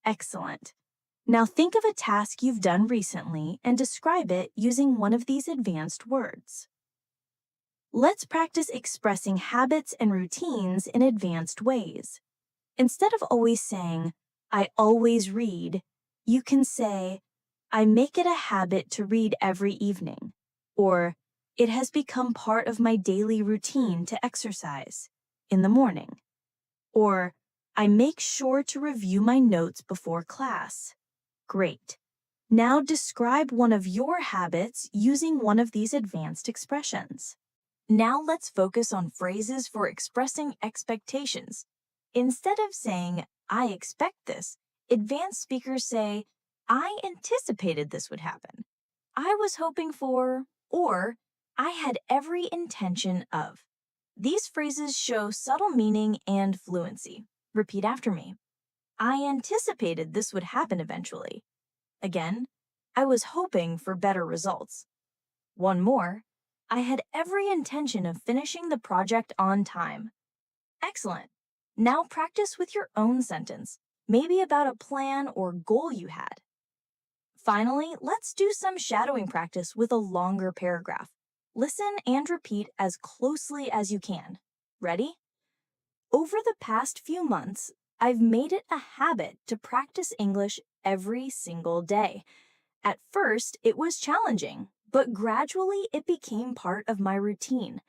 Excellent. Now think of a task you've done recently and describe it using one of these advanced words. Let's practice expressing habits and routines in advanced ways. Instead of always saying, I always read, you can say, I make it a habit to read every evening, or it has become part of my daily routine to exercise in the morning, or I make sure to review my notes before class. Great. Now describe one of your habits using one of these advanced expressions. Now let's focus on phrases for expressing expectations. Instead of saying, I expect this, advanced speakers say, I anticipated this would happen. I was hoping for, or I had every intention of. These phrases show subtle meaning and fluency. Repeat after me. I anticipated this would happen eventually. Again, I was hoping for better results. One more. I had every intention of finishing the project on time. Excellent. Now practice with your own sentence, maybe about a plan or goal you had. Finally, let's do some shadowing practice with a longer paragraph. Listen and repeat as closely as you can. Ready? Over the past few months, I've made it a habit to practice English every single day. At first, it was challenging, but gradually it became part of my routine.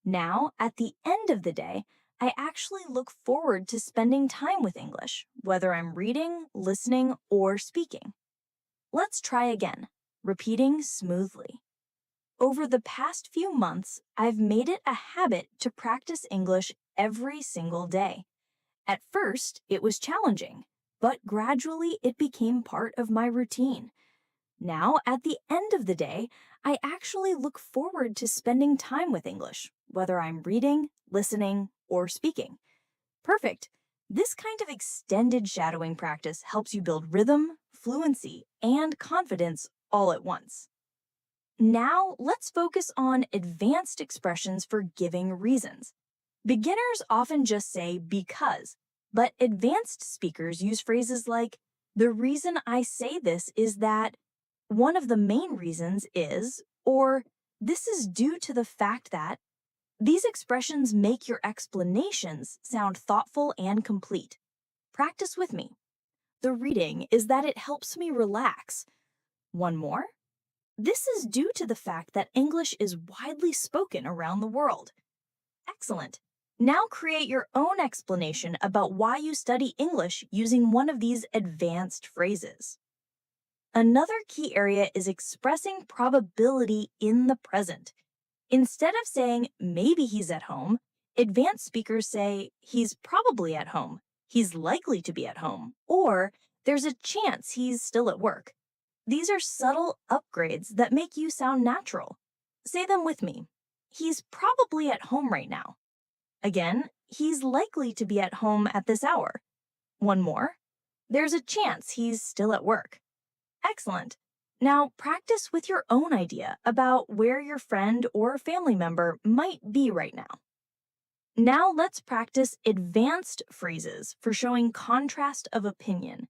Now, at the end of the day, I actually look forward to spending time with English, whether I'm reading, listening, or speaking. Let's try again, repeating smoothly. Over the past few months, I've made it a habit to practice English every single day. At first, it was challenging, but gradually it became part of my routine. Now, at the end of the day, I actually look forward to spending time with English, whether I'm reading, listening, or speaking. Perfect. This kind of extended shadowing practice helps you build rhythm, fluency, and confidence all at once. Now, let's focus on advanced expressions for giving reasons. Beginners often just say because, but advanced speakers use phrases like, the reason I say this is that, one of the main reasons is, or this is due to the fact that. These expressions make your explanations sound thoughtful and complete. Practice with me. The reading is that it helps me relax. One more. This is due to the fact that English is widely spoken around the world. Excellent. Now create your own explanation about why you study English using one of these advanced phrases. Another key area is expressing probability in the present. Instead of saying, maybe he's at home, advanced speakers say, he's probably at home, he's likely to be at home, or there's a chance he's still at work. These are subtle upgrades that make you sound natural. Say them with me. He's probably at home right now. Again, he's likely to be at home at this hour. One more. There's a chance he's still at work. Excellent. Now practice with your own idea about where your friend or family member might be right now. Now let's practice advanced phrases for showing contrast of opinion.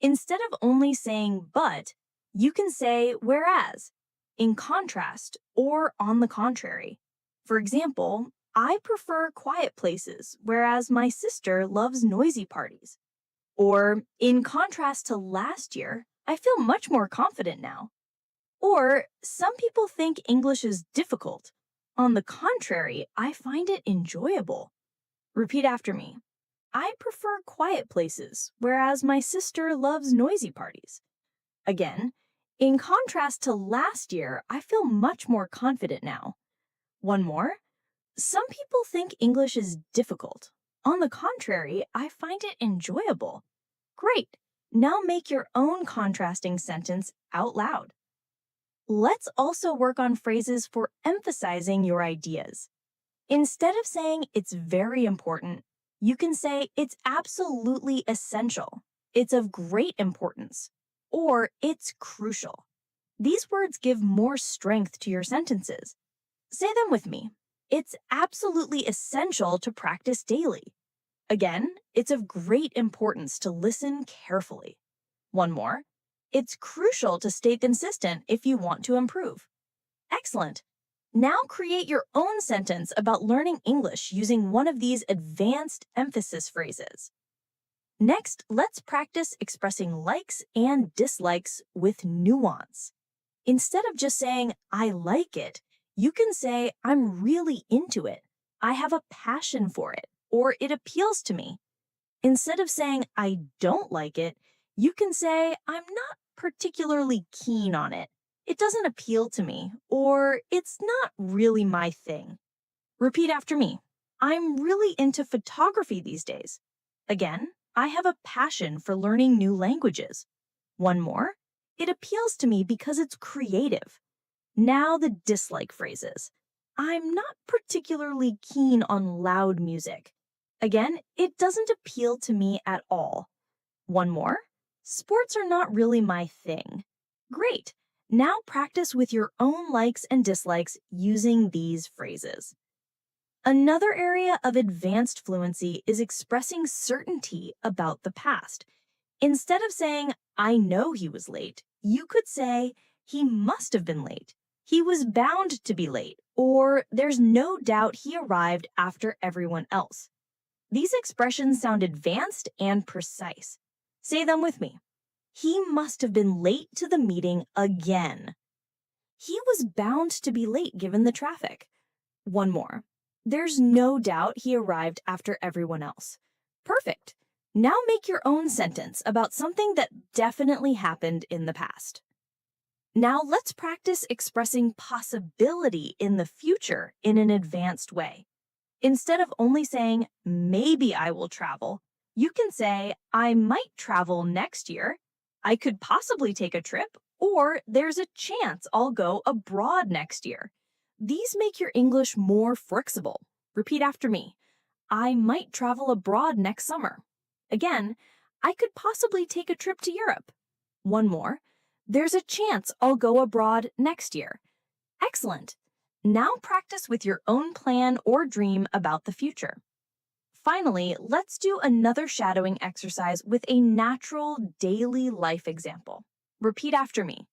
Instead of only saying but, you can say whereas, in contrast, or on the contrary. For example, I prefer quiet places, whereas my sister loves noisy parties. Or, in contrast to last year, I feel much more confident now. Or, some people think English is difficult. On the contrary, I find it enjoyable. Repeat after me. I prefer quiet places, whereas my sister loves noisy parties. Again, in contrast to last year, I feel much more confident now. One more. Some people think English is difficult. On the contrary, I find it enjoyable. Great. Now make your own contrasting sentence out loud. Let's also work on phrases for emphasizing your ideas. Instead of saying it's very important, you can say it's absolutely essential, it's of great importance, or it's crucial. These words give more strength to your sentences. Say them with me. It's absolutely essential to practice daily. Again, it's of great importance to listen carefully. One more. It's crucial to stay consistent if you want to improve. Excellent. Now create your own sentence about learning English using one of these advanced emphasis phrases. Next, let's practice expressing likes and dislikes with nuance. Instead of just saying, I like it, you can say, I'm really into it. I have a passion for it, or it appeals to me. Instead of saying, I don't like it, you can say, I'm not particularly keen on it. It doesn't appeal to me, or it's not really my thing. Repeat after me. I'm really into photography these days. Again, I have a passion for learning new languages. One more. It appeals to me because it's creative. Now the dislike phrases. I'm not particularly keen on loud music. Again, it doesn't appeal to me at all. One more. Sports are not really my thing. Great. Now practice with your own likes and dislikes using these phrases. Another area of advanced fluency is expressing certainty about the past. Instead of saying, I know he was late, you could say, he must have been late. He was bound to be late, or there's no doubt he arrived after everyone else. These expressions sound advanced and precise. Say them with me. He must have been late to the meeting again. He was bound to be late given the traffic. One more. There's no doubt he arrived after everyone else. Perfect. Now make your own sentence about something that definitely happened in the past. Now let's practice expressing possibility in the future in an advanced way. Instead of only saying, maybe I will travel, you can say, I might travel next year. I could possibly take a trip, or there's a chance I'll go abroad next year. These make your English more flexible. Repeat after me. I might travel abroad next summer. Again, I could possibly take a trip to Europe. One more. There's a chance I'll go abroad next year. Excellent. Now practice with your own plan or dream about the future. Finally, let's do another shadowing exercise with a natural daily life example. Repeat after me.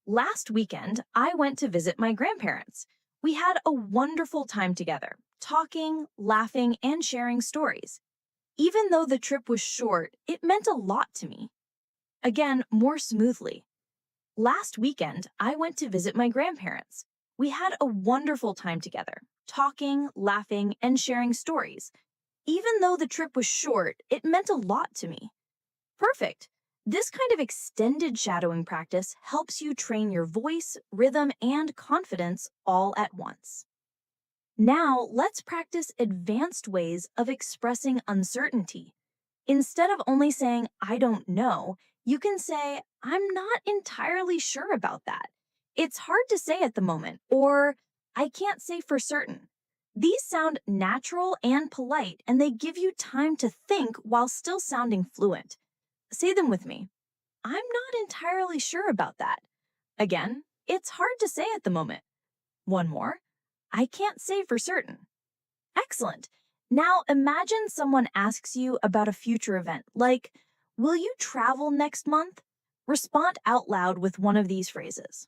Last weekend, I went to visit my grandparents. We had a wonderful time together, talking, laughing, and sharing stories. Even though the trip was short, it meant a lot to me. Again, more smoothly. Last weekend, I went to visit my grandparents. We had a wonderful time together, talking, laughing, and sharing stories. Even though the trip was short, it meant a lot to me. Perfect. This kind of extended shadowing practice helps you train your voice, rhythm, and confidence all at once. Now, let's practice advanced ways of expressing uncertainty. Instead of only saying, I don't know, you can say, I'm not entirely sure about that. It's hard to say at the moment, or I can't say for certain. These sound natural and polite, and they give you time to think while still sounding fluent. Say them with me. I'm not entirely sure about that. Again, it's hard to say at the moment. One more. I can't say for certain. Excellent. Now imagine someone asks you about a future event, like, will you travel next month? Respond out loud with one of these phrases.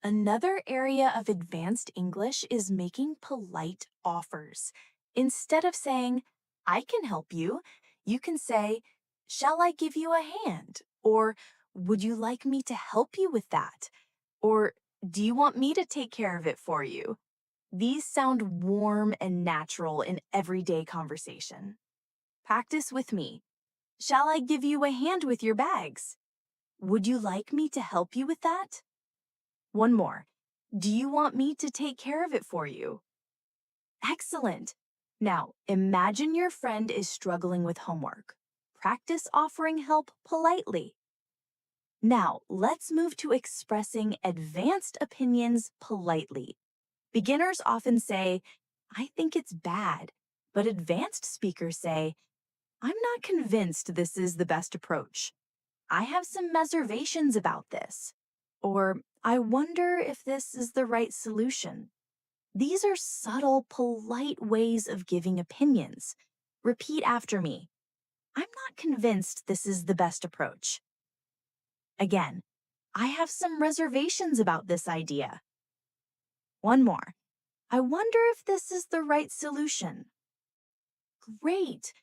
Another area of advanced English is making polite offers. Instead of saying, I can help you can say, shall I give you a hand? Or, would you like me to help you with that? Or, do you want me to take care of it for you? These sound warm and natural in everyday conversation. Practice with me. Shall I give you a hand with your bags? Would you like me to help you with that? One more. Do you want me to take care of it for you? Excellent. Now, imagine your friend is struggling with homework. Practice offering help politely. Now, let's move to expressing advanced opinions politely. Beginners often say, I think it's bad, but advanced speakers say, I'm not convinced this is the best approach. I have some reservations about this. Or, I wonder if this is the right solution. These are subtle, polite ways of giving opinions. Repeat after me. I'm not convinced this is the best approach. Again, I have some reservations about this idea. One more. I wonder if this is the right solution. Great.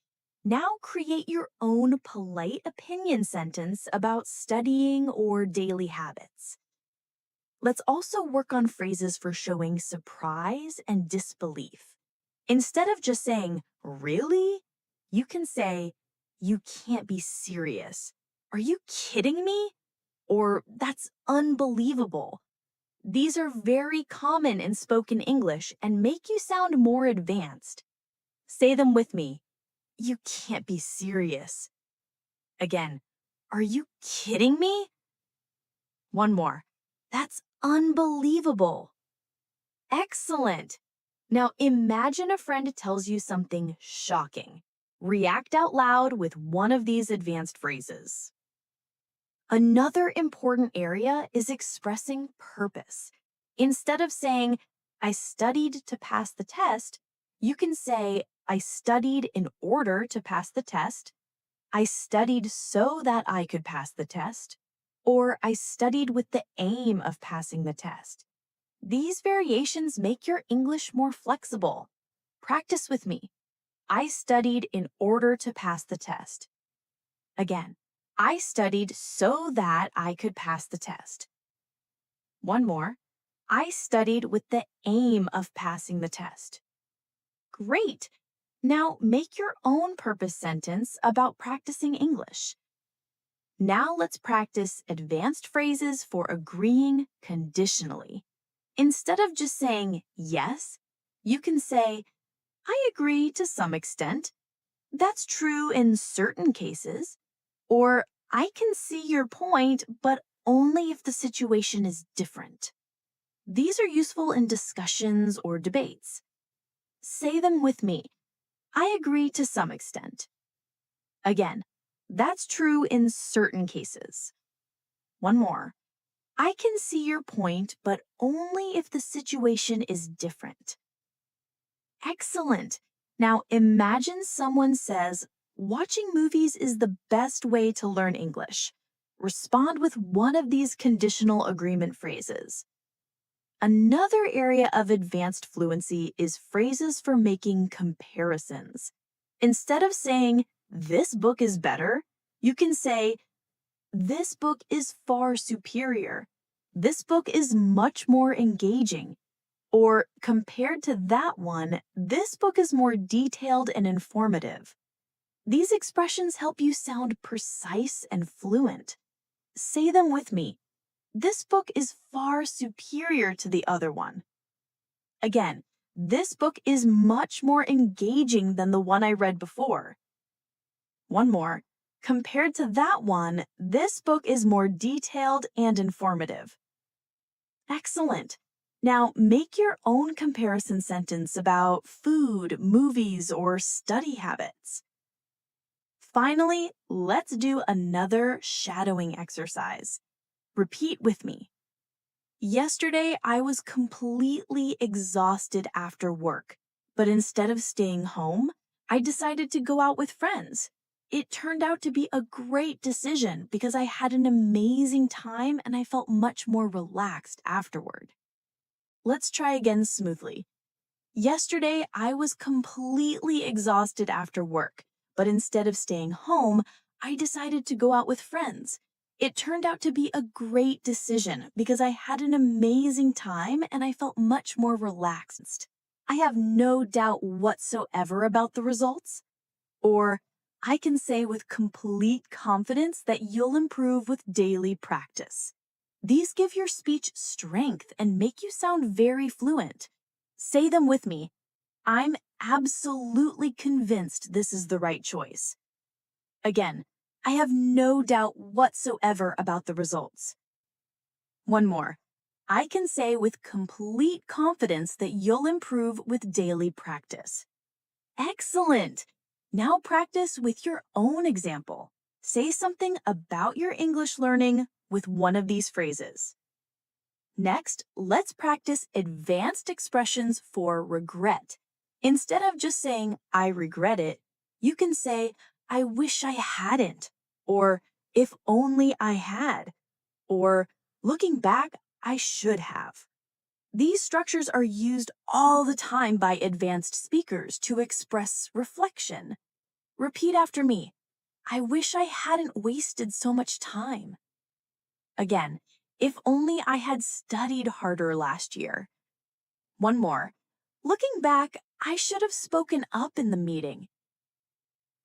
Now create your own polite opinion sentence about studying or daily habits. Let's also work on phrases for showing surprise and disbelief. Instead of just saying, really? You can say, you can't be serious. Are you kidding me? Or, that's unbelievable. These are very common in spoken English and make you sound more advanced. Say them with me. You can't be serious. Again, are you kidding me? One more. That's unbelievable. Excellent. Now imagine a friend tells you something shocking. React out loud with one of these advanced phrases. Another important area is expressing purpose. Instead of saying, I studied to pass the test, you can say, I studied in order to pass the test. I studied so that I could pass the test. Or I studied with the aim of passing the test. These variations make your English more flexible. Practice with me. I studied in order to pass the test. Again, I studied so that I could pass the test. One more. I studied with the aim of passing the test. Great! Now make your own purpose sentence about practicing English. Now let's practice advanced phrases for agreeing conditionally. Instead of just saying yes, you can say, I agree to some extent. That's true in certain cases. Or, I can see your point, but only if the situation is different. These are useful in discussions or debates. Say them with me. I agree to some extent. Again, that's true in certain cases. One more. I can see your point, but only if the situation is different. Excellent. Now imagine someone says, watching movies is the best way to learn English. Respond with one of these conditional agreement phrases. Another area of advanced fluency is phrases for making comparisons. Instead of saying, this book is better, you can say, this book is far superior. This book is much more engaging. Or, compared to that one, this book is more detailed and informative. These expressions help you sound precise and fluent. Say them with me. This book is far superior to the other one. Again, this book is much more engaging than the one I read before. One more. Compared to that one, this book is more detailed and informative. Excellent. Now, make your own comparison sentence about food, movies, or study habits. Finally, let's do another shadowing exercise. Repeat with me. Yesterday, I was completely exhausted after work, but instead of staying home, I decided to go out with friends. It turned out to be a great decision because I had an amazing time and I felt much more relaxed afterward. Let's try again smoothly. Yesterday, I was completely exhausted after work, but instead of staying home, I decided to go out with friends. It turned out to be a great decision because I had an amazing time and I felt much more relaxed. I have no doubt whatsoever about the results. Or I can say with complete confidence that you'll improve with daily practice. These give your speech strength and make you sound very fluent. Say them with me. I'm absolutely convinced this is the right choice. Again, I have no doubt whatsoever about the results. One more. I can say with complete confidence that you'll improve with daily practice. Excellent! Now practice with your own example. Say something about your English learning with one of these phrases. Next, let's practice advanced expressions for regret. Instead of just saying, I regret it, you can say, I wish I hadn't, or if only I had, or looking back, I should have. These structures are used all the time by advanced speakers to express reflection. Repeat after me. I wish I hadn't wasted so much time. Again, if only I had studied harder last year. One more. Looking back, I should have spoken up in the meeting.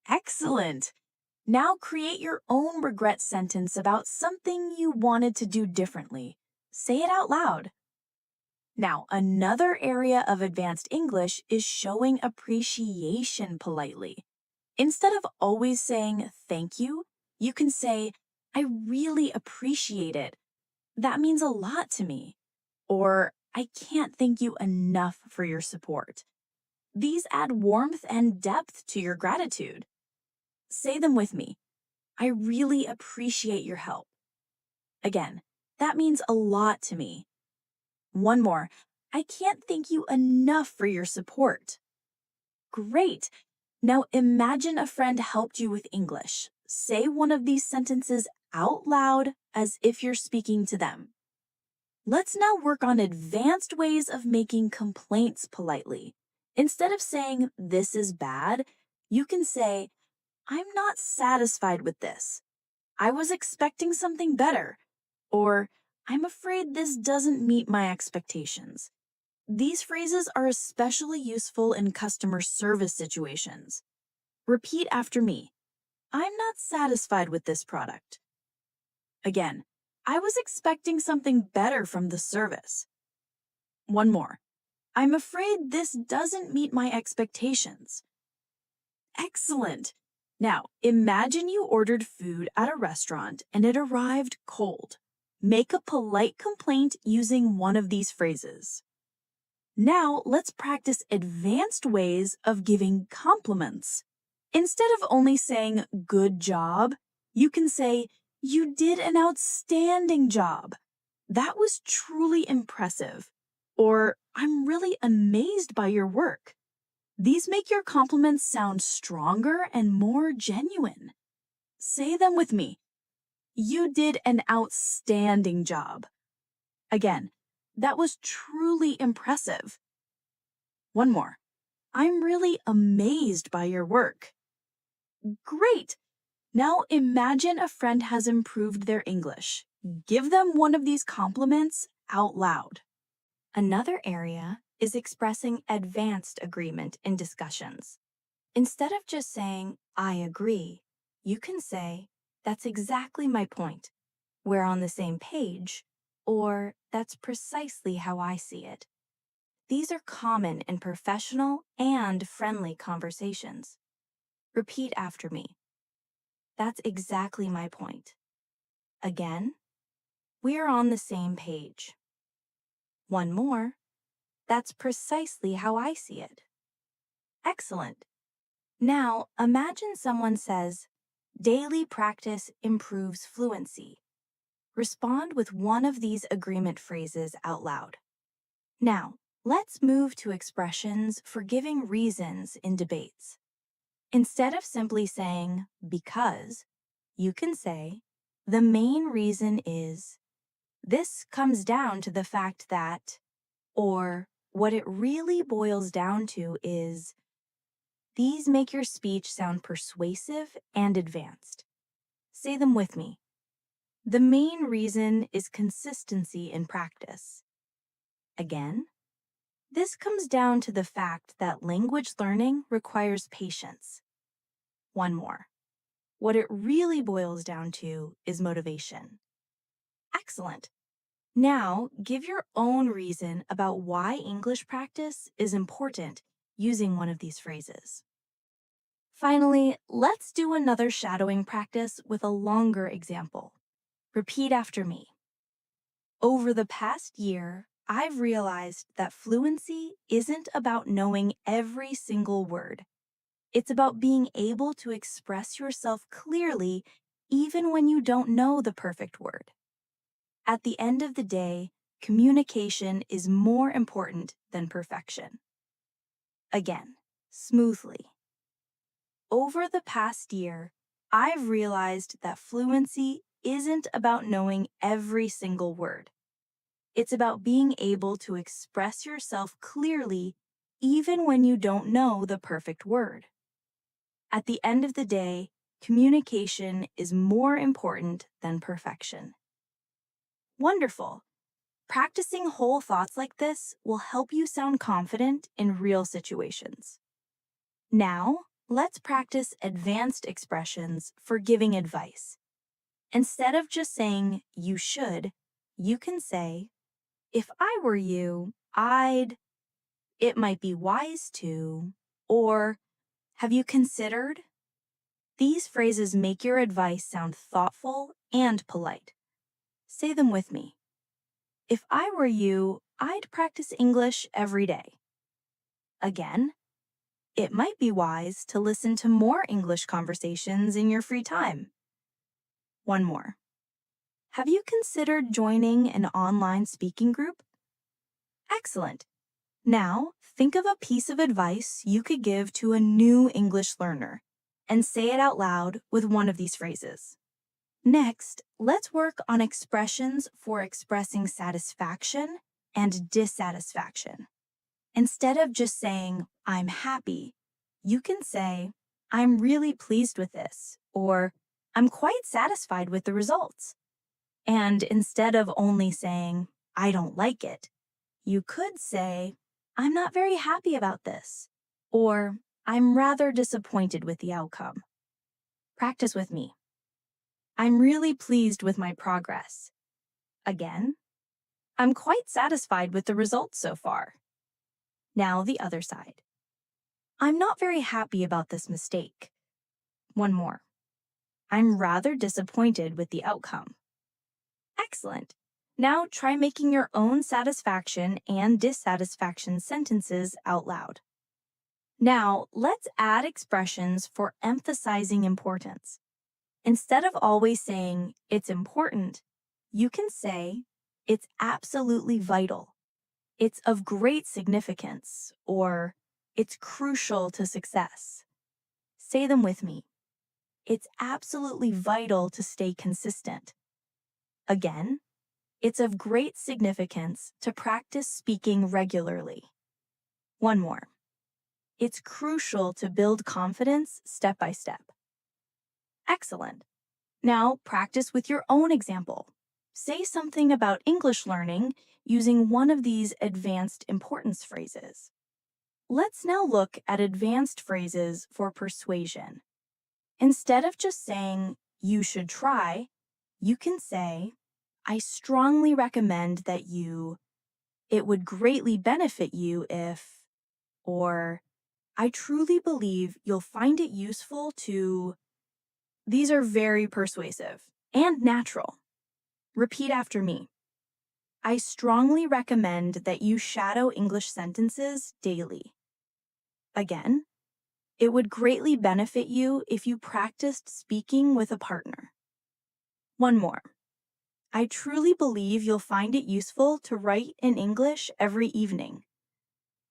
Excellent. Now create your own regret sentence about something you wanted to do differently. Say it out loud. Now, another area of advanced English is showing appreciation politely. Instead of always saying thank you, you can say, I really appreciate it. That means a lot to me. Or, I can't thank you enough for your support. These add warmth and depth to your gratitude. Say them with me. I really appreciate your help. Again, that means a lot to me. One more. I can't thank you enough for your support. Great. Now imagine a friend helped you with English. Say one of these sentences out loud as if you're speaking to them. Let's now work on advanced ways of making complaints politely. Instead of saying, this is bad, you can say, I'm not satisfied with this. I was expecting something better. Or, I'm afraid this doesn't meet my expectations. These phrases are especially useful in customer service situations. Repeat after me. I'm not satisfied with this product. Again, I was expecting something better from the service. One more. I'm afraid this doesn't meet my expectations. Excellent. Now, imagine you ordered food at a restaurant and it arrived cold. Make a polite complaint using one of these phrases. Now, let's practice advanced ways of giving compliments. Instead of only saying, good job, you can say, you did an outstanding job. That was truly impressive. Or, I'm really amazed by your work. These make your compliments sound stronger and more genuine. Say them with me. You did an outstanding job. Again, that was truly impressive. One more. I'm really amazed by your work. Great! Now imagine a friend has improved their English. Give them one of these compliments out loud. Another area is expressing advanced agreement in discussions. Instead of just saying, I agree, you can say, that's exactly my point. We're on the same page, or that's precisely how I see it. These are common in professional and friendly conversations. Repeat after me. That's exactly my point. Again, we're on the same page. One more. That's precisely how I see it. Excellent. Now, imagine someone says, daily practice improves fluency. Respond with one of these agreement phrases out loud. Now, let's move to expressions for giving reasons in debates. Instead of simply saying because, you can say, the main reason is, this comes down to the fact that, or what it really boils down to is, these make your speech sound persuasive and advanced. Say them with me. The main reason is consistency in practice. Again, this comes down to the fact that language learning requires patience. One more. What it really boils down to is motivation. Excellent. Now, give your own reason about why English practice is important using one of these phrases. Finally, let's do another shadowing practice with a longer example. Repeat after me. Over the past year, I've realized that fluency isn't about knowing every single word. It's about being able to express yourself clearly even when you don't know the perfect word. At the end of the day, communication is more important than perfection. Again, smoothly. Over the past year, I've realized that fluency isn't about knowing every single word. It's about being able to express yourself clearly even when you don't know the perfect word. At the end of the day, communication is more important than perfection. Wonderful! Practicing whole thoughts like this will help you sound confident in real situations. Now, let's practice advanced expressions for giving advice. Instead of just saying you should, you can say, if I were you, I'd, it might be wise to, or have you considered? These phrases make your advice sound thoughtful and polite. Say them with me. If I were you, I'd practice English every day. Again, it might be wise to listen to more English conversations in your free time. One more. Have you considered joining an online speaking group? Excellent. Now, think of a piece of advice you could give to a new English learner and say it out loud with one of these phrases. Next, let's work on expressions for expressing satisfaction and dissatisfaction. Instead of just saying, I'm happy, you can say, I'm really pleased with this, or I'm quite satisfied with the results. And instead of only saying, I don't like it, you could say, I'm not very happy about this, or I'm rather disappointed with the outcome. Practice with me. I'm really pleased with my progress. Again, I'm quite satisfied with the results so far. Now the other side. I'm not very happy about this mistake. One more. I'm rather disappointed with the outcome. Excellent. Now try making your own satisfaction and dissatisfaction sentences out loud. Now let's add expressions for emphasizing importance. Instead of always saying, it's important, you can say, it's absolutely vital. It's of great significance, or it's crucial to success. Say them with me. It's absolutely vital to stay consistent. Again, it's of great significance to practice speaking regularly. One more. It's crucial to build confidence step by step. Excellent. Now practice with your own example. Say something about English learning using one of these advanced importance phrases. Let's now look at advanced phrases for persuasion. Instead of just saying, you should try, you can say, I strongly recommend that you, it would greatly benefit you if, or I truly believe you'll find it useful to. These are very persuasive and natural. Repeat after me. I strongly recommend that you shadow English sentences daily. Again, it would greatly benefit you if you practiced speaking with a partner. One more. I truly believe you'll find it useful to write in English every evening.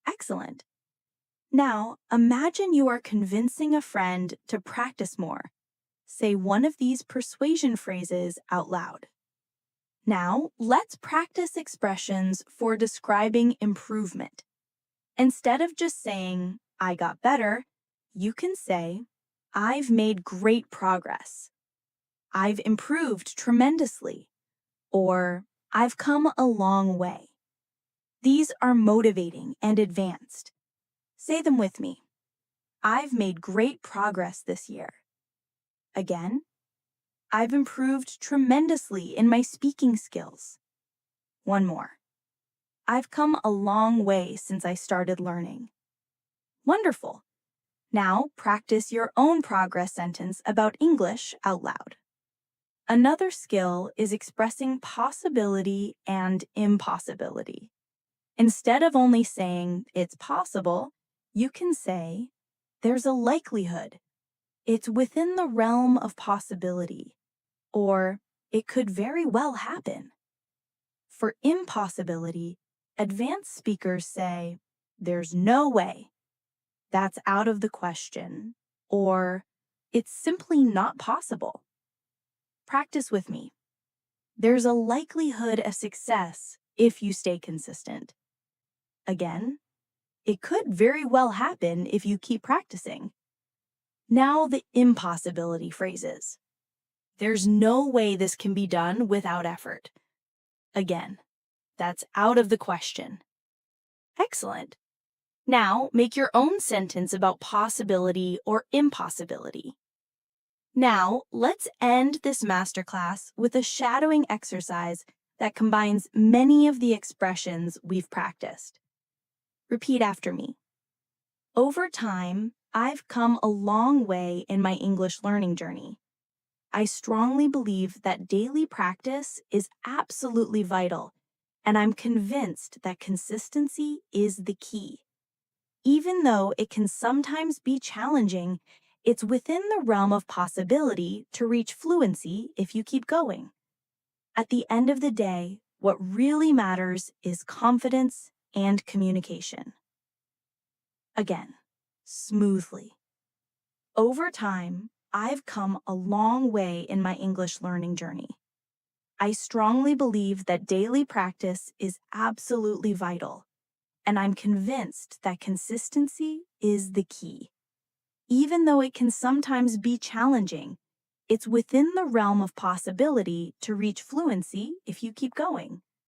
Excellent. Now, imagine you are convincing a friend to practice more. Say one of these persuasion phrases out loud. Now, let's practice expressions for describing improvement. Instead of just saying, I got better, you can say, I've made great progress. I've improved tremendously. Or, I've come a long way. These are motivating and advanced. Say them with me. I've made great progress this year. Again, I've improved tremendously in my speaking skills. One more. I've come a long way since I started learning. Wonderful. Now practice your own progress sentence about English out loud. Another skill is expressing possibility and impossibility. Instead of only saying it's possible, you can say there's a likelihood. It's within the realm of possibility. Or it could very well happen. For impossibility, advanced speakers say, there's no way. That's out of the question. Or it's simply not possible. Practice with me. There's a likelihood of success if you stay consistent. Again, it could very well happen if you keep practicing. Now the impossibility phrases. There's no way this can be done without effort. Again, that's out of the question. Excellent. Now make your own sentence about possibility or impossibility. Now, let's end this masterclass with a shadowing exercise that combines many of the expressions we've practiced. Repeat after me. Over time, I've come a long way in my English learning journey. I strongly believe that daily practice is absolutely vital, and I'm convinced that consistency is the key. Even though it can sometimes be challenging, it's within the realm of possibility to reach fluency if you keep going. At the end of the day, what really matters is confidence and communication. Again, smoothly. Over time, I've come a long way in my English learning journey. I strongly believe that daily practice is absolutely vital, and I'm convinced that consistency is the key. Even though it can sometimes be challenging, it's within the realm of possibility to reach fluency if you keep going.